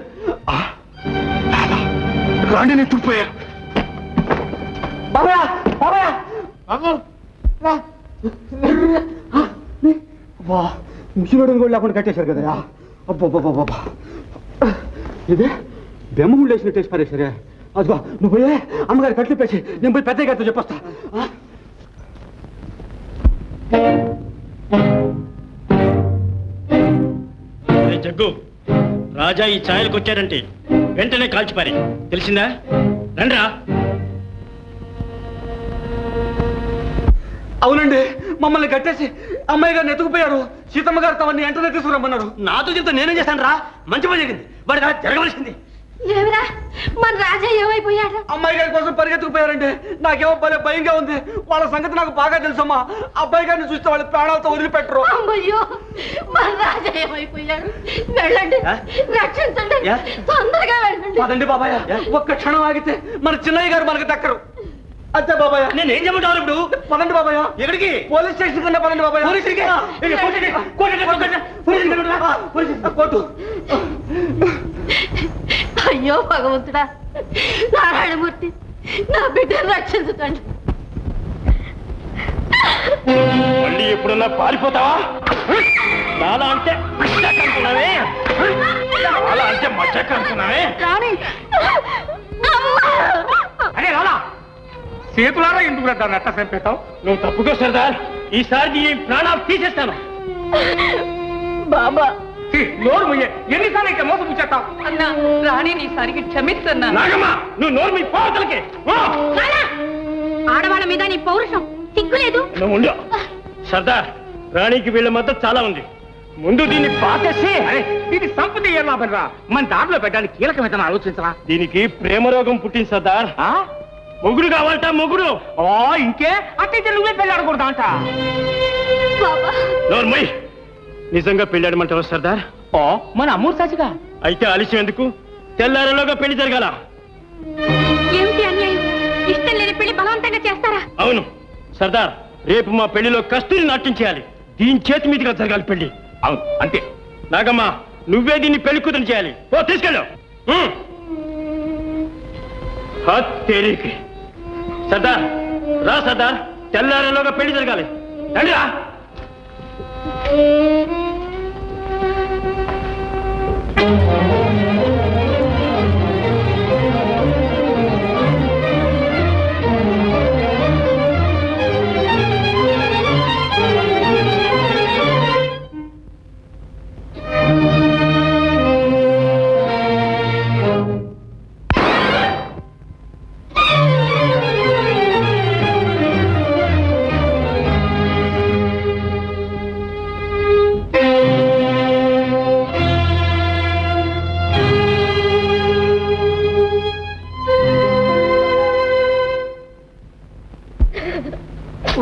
రాణిని ఎత్తుకుపోయారు బాబా బాబా ముసిలోడిని కూడా లేకుండా కట్టేశారు కదా అబ్బా ఇదే బెమ్మగుళ్ళు వేసిన టేస్ట్ పారేశారే అదిగో నువ్వు పోయే అమ్మగారి కట్లు పేసి నేను పోయి పెద్ద గారితో చెప్పొస్తా జగ్గు రాజా ఈ ఛాయలకు వచ్చారంటే వెంటనే కాల్చిపారి తెలిసిందా రండ్రా. అవునండి మమ్మల్ని కట్టేసి అమ్మాయి గారిని ఎత్తుకుపోయారు సీతమ్మ గారు తమని వెంటనే తీసుకురమ్మన్నారు. నాతో చెప్తే నేనేం చేశాను రా, మంచి పని జరిగింది, వాడికి అలా జరగవలసింది. ఏమిరా మన రాజా ఏమైపోయాడు? అమ్మాయి గారి కోసం పరిగెత్తుకుపోయారండి. నాకేమో భలే భయంగా ఉంది. వాళ్ళ సంగతి నాకు బాగా తెలుసమ్మా. అబ్బాయి గారిని చూస్తే వాళ్ళు ప్రాణాలతో వదిలిపెట్టరు. అమ్మయ్యో మన రాజా ఏమైపోయాడు? వెళ్ళండి రక్షించండి, తొందరగా వెళ్ళండి. పదండి బాబాయ్, ఒక్క క్షణం ఆగితే మన చిన్నయ్య గారు మనకు దక్కరు. అంతే బాబాయ్. నేను ఏం చెప్పంటావు ఇప్పుడు? పదండి బాబాయ్. ఎక్కడికి? పోలీస్ స్టేషన్ కన్నా పదండి బాబాయ్. కోర్టు. అయ్యో భగవంతుడా, నారాయణమూర్తి నా బిడ్డను రక్షించండి. మళ్ళీ ఎప్పుడన్నా పారిపోతావా? నాలా అంటే మచ్చక అనుకున్నావే, నాలా అంటే మచ్చక అనుకున్నావే. అరే రాలా, చేతులారా ఎందుకు దాన్ని అట్ట చంపేతావు? నువ్వు తప్పుకో సర్దార్, ఈసారి నీ ప్రాణాలు తీసేస్తాను. బాబా నోరు ముయ్యే, ఎన్నిసార్లు అయితే మోసం చేస్తావు? అన్నా రాణిని ఈసారికి క్షమిస్తున్నా. నాగమ్మా నువ్వు నోరు మీ పోతలకి. ఆడవాళ్ళ మీద నీ పౌరుషం సిగ్గులేదు. నువ్వు ఉండు సర్దార్, రాణికి వీళ్ళ మద్దతు చాలా ఉంది. ముందు దీన్ని పాతేసి దీన్ని సంపద ఏ లాభం రా, మన దారిలో పెట్టడానికి కీలకమైన ఆలోచించరా. దీనికి ప్రేమ రోగం పుట్టింది సర్దార్. మొగుడు కావాలట, మొగుడు. ఇంకే అట్లయితే నువ్వే పెళ్ళాడకూడదా అంట. నోర్మయ్, నిజంగా పెళ్ళాడమంటావా సర్దార్? మన అమ్మూరు సాచిగా అయితే ఆలస్యం ఎందుకు? తెల్లారలోగా పెళ్లి జరగాల. ఏమిటి అన్యాయం? ఇష్టం లేని పెళ్లి బలవంతంగా చేస్తారా? అవును సర్దార్, రేపు మా పెళ్లిలో కస్తూరి నాట్యం చేయాలి. దీని చేతి మీదుగా జరగాలి పెళ్లి. అవును అంతే. నాగమ్మా నువ్వే దీన్ని పెళ్లి కూతురు చేయాలి. ఓ తీసుకెళ్ళు. తేరికి సర్దార్ రా, సర్దార్ తెల్లారలోగా పెళ్లి జరగాలి. రండి రా.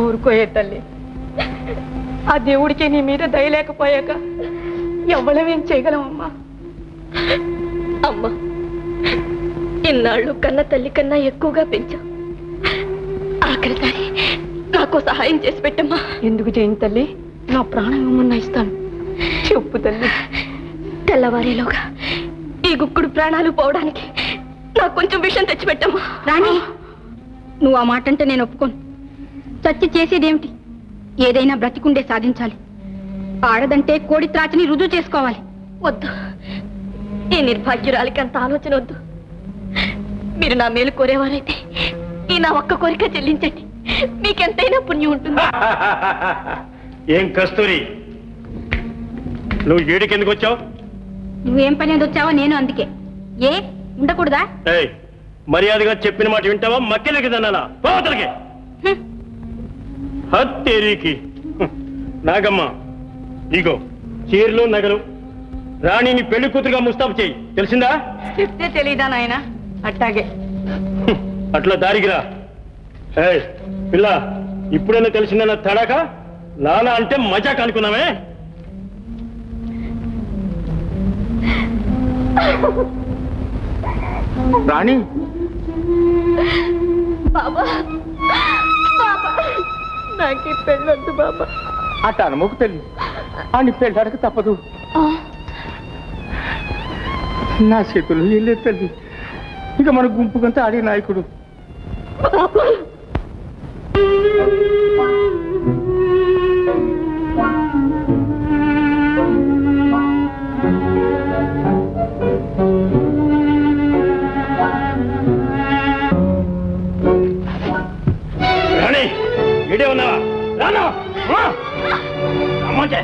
ఊరుకోయే తల్లి, ఆ దేవుడికి నీ మీద దయలేకపోయాక ఎవ్వరమేం చేయగలమమ్మా. అమ్మా, ఇన్నాళ్ళు కన్న తల్లి కన్నా ఎక్కువగా పెంచావు. ఆఖరిసారి నాకు సహాయం చేసి పెట్టమ్మా. ఎందుకు చేయను తల్లి? నా ప్రాణం ఏమన్నా ఇస్తాను, చెప్పు తల్లి. తెల్లవారేలోగా ఈ గుక్కుడు ప్రాణాలు పోవడానికి నాకు కొంచెం విషయం తెచ్చిపెట్టమ్మా. రాణి, నువ్వు ఆ మాట అంటే నేను ఒప్పుకోను. చచ్చి చేసేదేమిటి? ఏదైనా బ్రతికుండే సాధించాలి. ఆడదంటే కోడి త్రాచిని రుజువు చేసుకోవాలి. వద్దు, ఈ నిర్భాగ్యురాలికి అంత ఆలోచన వద్దు. మీరు నా మేలు కోరేవారైతే ఈ నా ఒక్క కోరిక చెల్లించండి. మీకెంతైనా పుణ్యం ఉంటుంది. ఏం కస్తూరి, నువ్వు ఏడికి ఎందుకు వచ్చావు? నువ్వేం పని మీద వచ్చావో నేను అందుకే. ఏ ఉండకూడదా? ఏయ్, మర్యాదగా చెప్పిన మాట వింటావా? మక్కెలకి దన్నాలా? పోతలకి హత్తేరికి. నాగమ్మ, ఇగో చీరలు నగలు, రాణిని పెళ్లి కూతురుగా ముస్తాబు చేయి, తెలిసిందా? చెప్తే తెలీదా నాయన? అట్టాగే. అట్లా దారిగిరా. ఏయ్ పిల్ల, ఇప్పుడైనా తెలిసిందన్న తడాక లాలా అంటే మజాక్ అనుకున్నామే. రాణి, బాబా బాబా, నాకు ఈ పెళ్ళొద్దు బాబా. అట్ట అనమోకు తల్లి, అని పెళ్ళాడక తప్పదు. నా చేతులు వెళ్ళే తల్లి, ఇక మన గుంపుకంతా ఆడే నాయకుడు. రాణి, ఇడే ఉన్నావా? రాను అమ్మంటే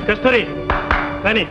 కస్తూరి కానీ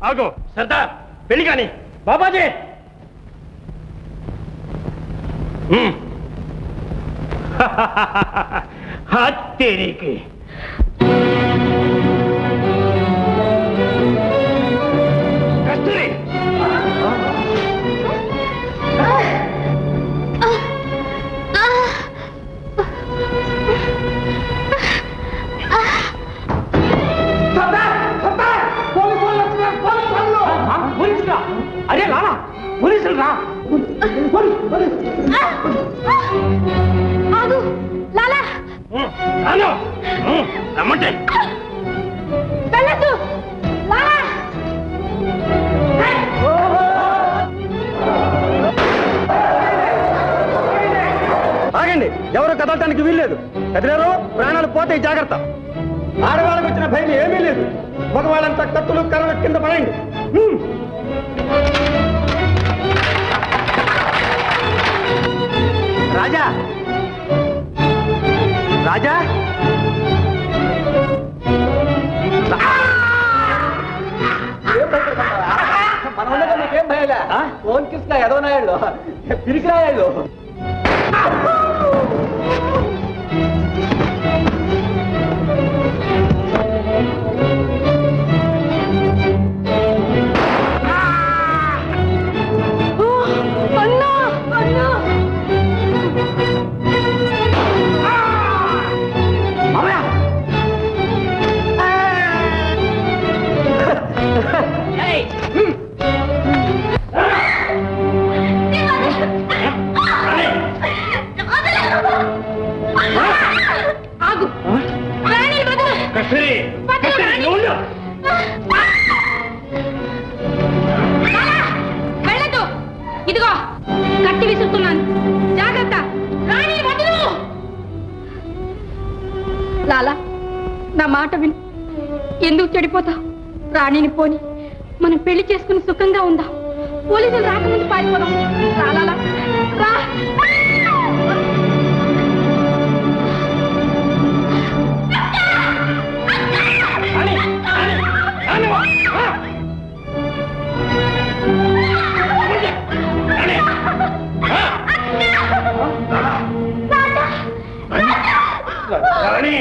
ఆగో సర్దార్, పెళ్లి కాని బాబాజీ. హత్తేరికి కస్తూరి, అరే లాలా, పోలీసులు రా. ఆగు లాలా, రాను రమ్మంటే వెళ్ళొద్దు లాలా. ఆగండి, ఎవరు కదలటానికి వీల్లేదు. కదిలేరు, ప్రాణాలు పోతాయి, జాగ్రత్త. ఆడవాళ్ళకు వచ్చిన భయం ఏమీ లేదు. మగవాళ్ళంతా కత్తులు కర్రల కింద పడండి. రాజా, రాజా, మన ఉండగా నీకేం భయలే. ఫోన్ కిస్కా ఎదవనాయాళ్ళు, పిరికిరాయాళ్ళు. అన్నా అన్నా, నా మాట విను. ఎందుకు చెడిపోతావు? రాణిని పోని మనం పెళ్లి చేసుకుని సుఖంగా ఉందాం. పోలీసులు రాకముందు పారిపోదాం. రాలాలా రా. రాణి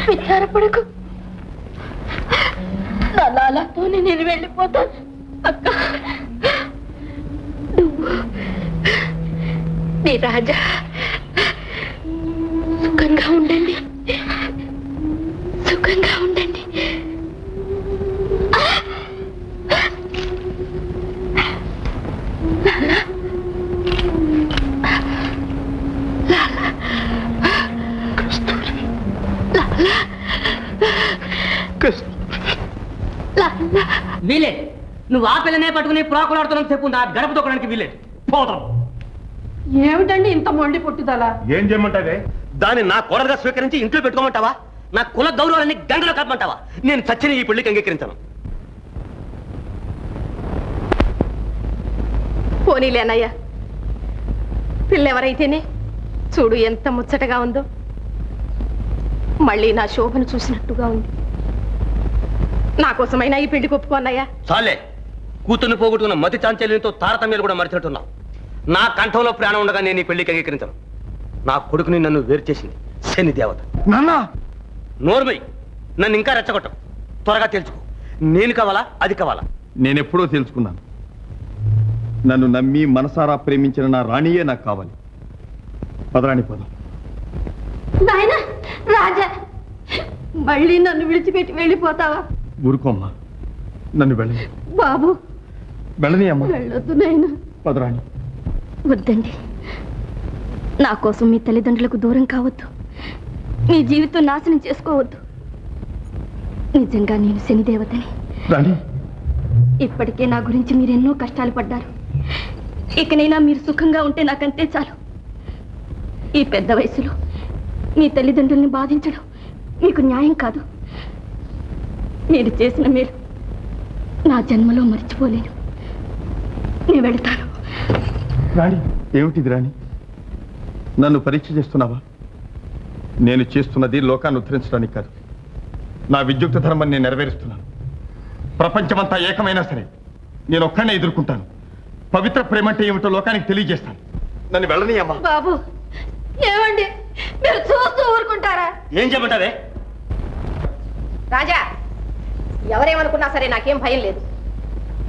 విచారపడకు. నా లాలాతోనే నేను వెళ్ళిపోతాను అక్క. నువ్వు నీ రాజా సుఖంగా ఉండండి, సుఖంగా ఉండండి. వీలే నువ్వు ఆ పిల్లనే పట్టుకుని ప్రాకులాడుతున్నంత సేపు నా గడప తొక్కడానికి వీలేదు. పోతాం. ఏమిటండి ఇంత మొండి పట్టుదల? ఏం చేయమంటావే? దాన్ని నా కోడలుగా స్వీకరించి ఇంట్లో పెట్టుకోమంటావా? నా కుల గౌరవాలని గంటలో కప్పమంటావా? నేను చచ్చిన ఈ పెళ్లికి అంగీకరించను. పోనీలేనయ్యా, పిల్లెవరైతేనే చూడు ఎంత ముచ్చటగా ఉందో. మళ్ళీ నా శోభను చూసినట్టుగా ఉంది. నా కోసమైనా ఈ పెళ్లి ఒప్పుకోన్నయ్యా. చాలే, కూతుర్ని పోగొట్టుకున్న మతి చాంచల్యంతో తారతమ్యాలు కూడా మరిచినట్టున్నావు. నా కంఠంలో ప్రాణం ఉండగా నేను ఈ పెళ్లికి అంగీకరించను. నా కొడుకుని నన్ను వేరు చేసింది శని దేవత. నాన్నా, నోర్మై, నన్ను ఇంకా రెచ్చగొట్టం. త్వరగా తెలుసుకో, నేను కావాలా అది కావాలా? నేనెప్పుడో తెలుసుకున్నాను. నన్ను నమ్మి మనసారా ప్రేమించిన నా రాణియే నాకు కావాలి. పదరాణి పదం. నాయనా రాజా, మళ్ళీ నన్ను విడిచిపెట్టి వెళ్ళిపోతావా? ఊరుకోమ్మా, నన్ను వెళ్ళని. బాబు వెళ్ళని అమ్మా. వెళ్ళొద్దు నాయనా. పదరాణి. వద్దండి, నా కోసం మీ తల్లిదండ్రులకు దూరం కావద్దు, మీ జీవితం నాశనం చేసుకోవద్దు. నిజంగా నేను శనిదేవతని. రాణి, ఇప్పటికే నా గురించి మీరెన్నో కష్టాలు పడ్డారు. ఇకనైనా మీరు సుఖంగా ఉంటే నాకంతే చాలు. ఈ పెద్ద వయసులో మీ తల్లిదండ్రుల్ని బాధించడం మీకు న్యాయం కాదు. మీరు చేసిన మేలు నా జన్మలో మర్చిపోలేను. నేను వెళ్తాను. రాణి, ఏమిటిది రాణి? నన్ను పరీక్ష చేస్తున్నావా? నేను చేస్తున్నది లోకాన్ని ఉద్ధరించడానికి కాదు, నా విద్యుక్త ధర్మాన్ని నేను నెరవేరుస్తున్నాను. ప్రపంచమంతా ఏకమైనా సరే నేను ఒక్కనే ఎదుర్కొంటాను. పవిత్ర ప్రేమ అంటే ఏమిటో లోకానికి తెలియజేస్తాను. నన్ను వెళ్ళని అమ్మా. బాబు, ఏమండి మీరు చూస్తూ ఊరుకుంటారా? ఏం చెప్పంటావే? రాజా, ఎవరేమనుకున్నా సరే నాకేం భయం లేదు.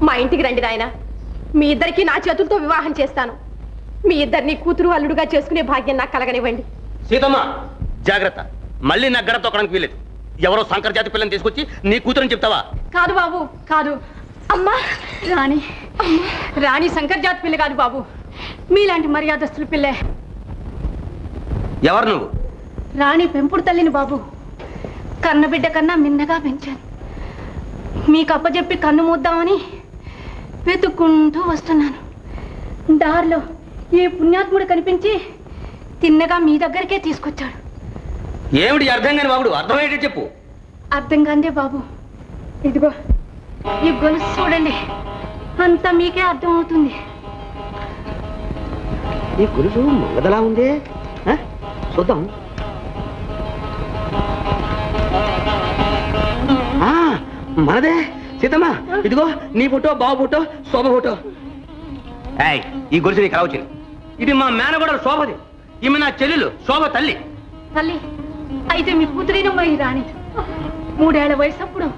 మా ఇంటికి రండి నాయన, మీ ఇద్దరికి నా చేతులతో వివాహం చేస్తాను. మీ ఇద్దరిని కూతురు అల్లుడుగా చేసుకునే భాగ్యం నాకు కలగనివ్వండి. సీతమ్మ, జాగ్రత్త, మళ్ళీ నా గడప తొక్కడానికి వీలేదు. ఎవరో శంకర్ జాతి పిల్లని తీసుకొచ్చి నీ కూతురని చెప్తావా? కాదు బాబు, కాదు. అమ్మా, రాణి, రాణి శంకర్ జాతి పిల్ల కాదు బాబు, మీలాంటి మర్యాదస్తుల పిల్లే. ఎవరు నువ్వు? రాణి పెంపుడు తల్లిని బాబు. కన్నబిడ్డ కన్నా మిన్నగా పెంచాను. మీకు అప్పచెప్పి కన్ను మూద్దామని వెతుక్కుంటూ వస్తున్నాను. దారిలో ఏ పుణ్యాత్ముడు కనిపించి తిన్నగా మీ దగ్గరికే తీసుకొచ్చాడు. ఏమిటి అర్థం కాని బాబుడు? అర్థమయ్యేటి చెప్పు. అర్థం కాందే బాబు, ఇదిగో ఈ గొలుసు చూడండి, అంతా మీకే అర్థం అవుతుంది. ఈ గొలుసు మొదలా ఉంది, చూద్దాం. మనదే సీతమ్మ, ఇదిగో నీ ఫోటో, బాబు ఫోటో, శోభ ఫోటో. ఈ గొలుసు నీకు ఎలా వచ్చింది? ఇది మా మేనగోడలు శోభది. ఈమె నా చెల్లెలు శోభ తల్లి. తల్లి అయితే మీ కూతురినమ్మా ఈ రాణి. 3 ఏళ్ల వయసు అప్పుడు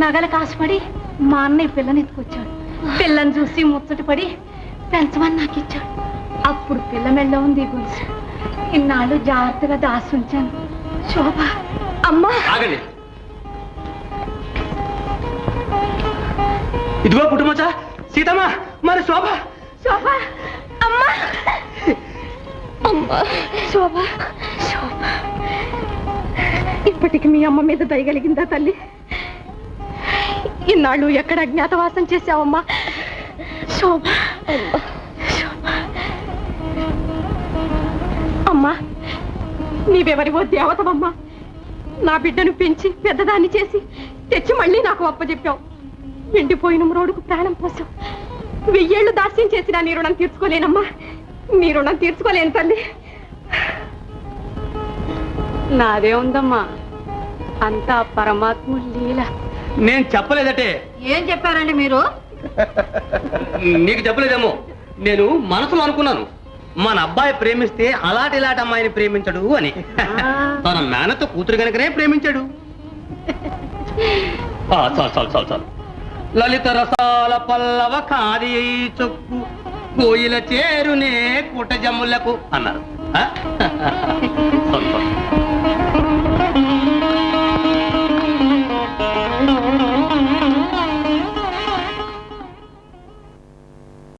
నగలకు ఆశపడి మా అన్నయ్య పిల్లని ఎత్తుకొచ్చాడు. పిల్లని చూసి ముచ్చటపడి పెంచమని నాకు ఇచ్చాడు. అప్పుడు పిల్ల మెళ్ళ ఉంది ఈ గొలుసు. ఇన్నాళ్ళు జాగ్రత్తగా దాసి ఉంచాను. శోభ, అమ్మా, ఆగండి. ఇదిగో పుట్టుమచ్చ సీతమ్మ, మరి శోభ. శోభ, అమ్మా, అమ్మా, శోభ, శోభ. ఇప్పటికి మీ అమ్మ మీద దయగలిగిందా తల్లి? ఇన్నాళ్ళు ఎక్కడ అజ్ఞాతవాసం చేశావమ్మా? శోభ, అమ్మా, నీవెవరివో దేవతవమ్మా. నా బిడ్డను పెంచి పెద్దదాన్ని చేసి తెచ్చి మళ్ళీ నాకు అప్పచెప్పావు. ఎండిపోయిన మ్రోడుకు ప్రాణం పోసావు. 1000 ఏళ్ళు దాస్యం చేసినా నీ రుణం తీర్చుకోలేనమ్మా. నీ రుణం తీర్చుకోలేను తల్లి. నాదే ఉందమ్మా, అంతా పరమాత్మ లీల. నేను చెప్పలేదటే. ఏం చెప్పారండి మీరు? నీకు చెప్పలేదేమో. నేను మనసులో అనుకున్నాను, మన అబ్బాయి ప్రేమిస్తే అలాంటి అమ్మాయిని ప్రేమించడు అని. తన మేనతో కూతురు కనుకనే ప్రేమించాడు. చాలు చాలు చాలు చాలు. లలిత రసాల పల్లవ ఖాదీ చొక్కు కోయిల చేరునే కుట జమ్ములకు అన్నారు. చాలు, చాలు.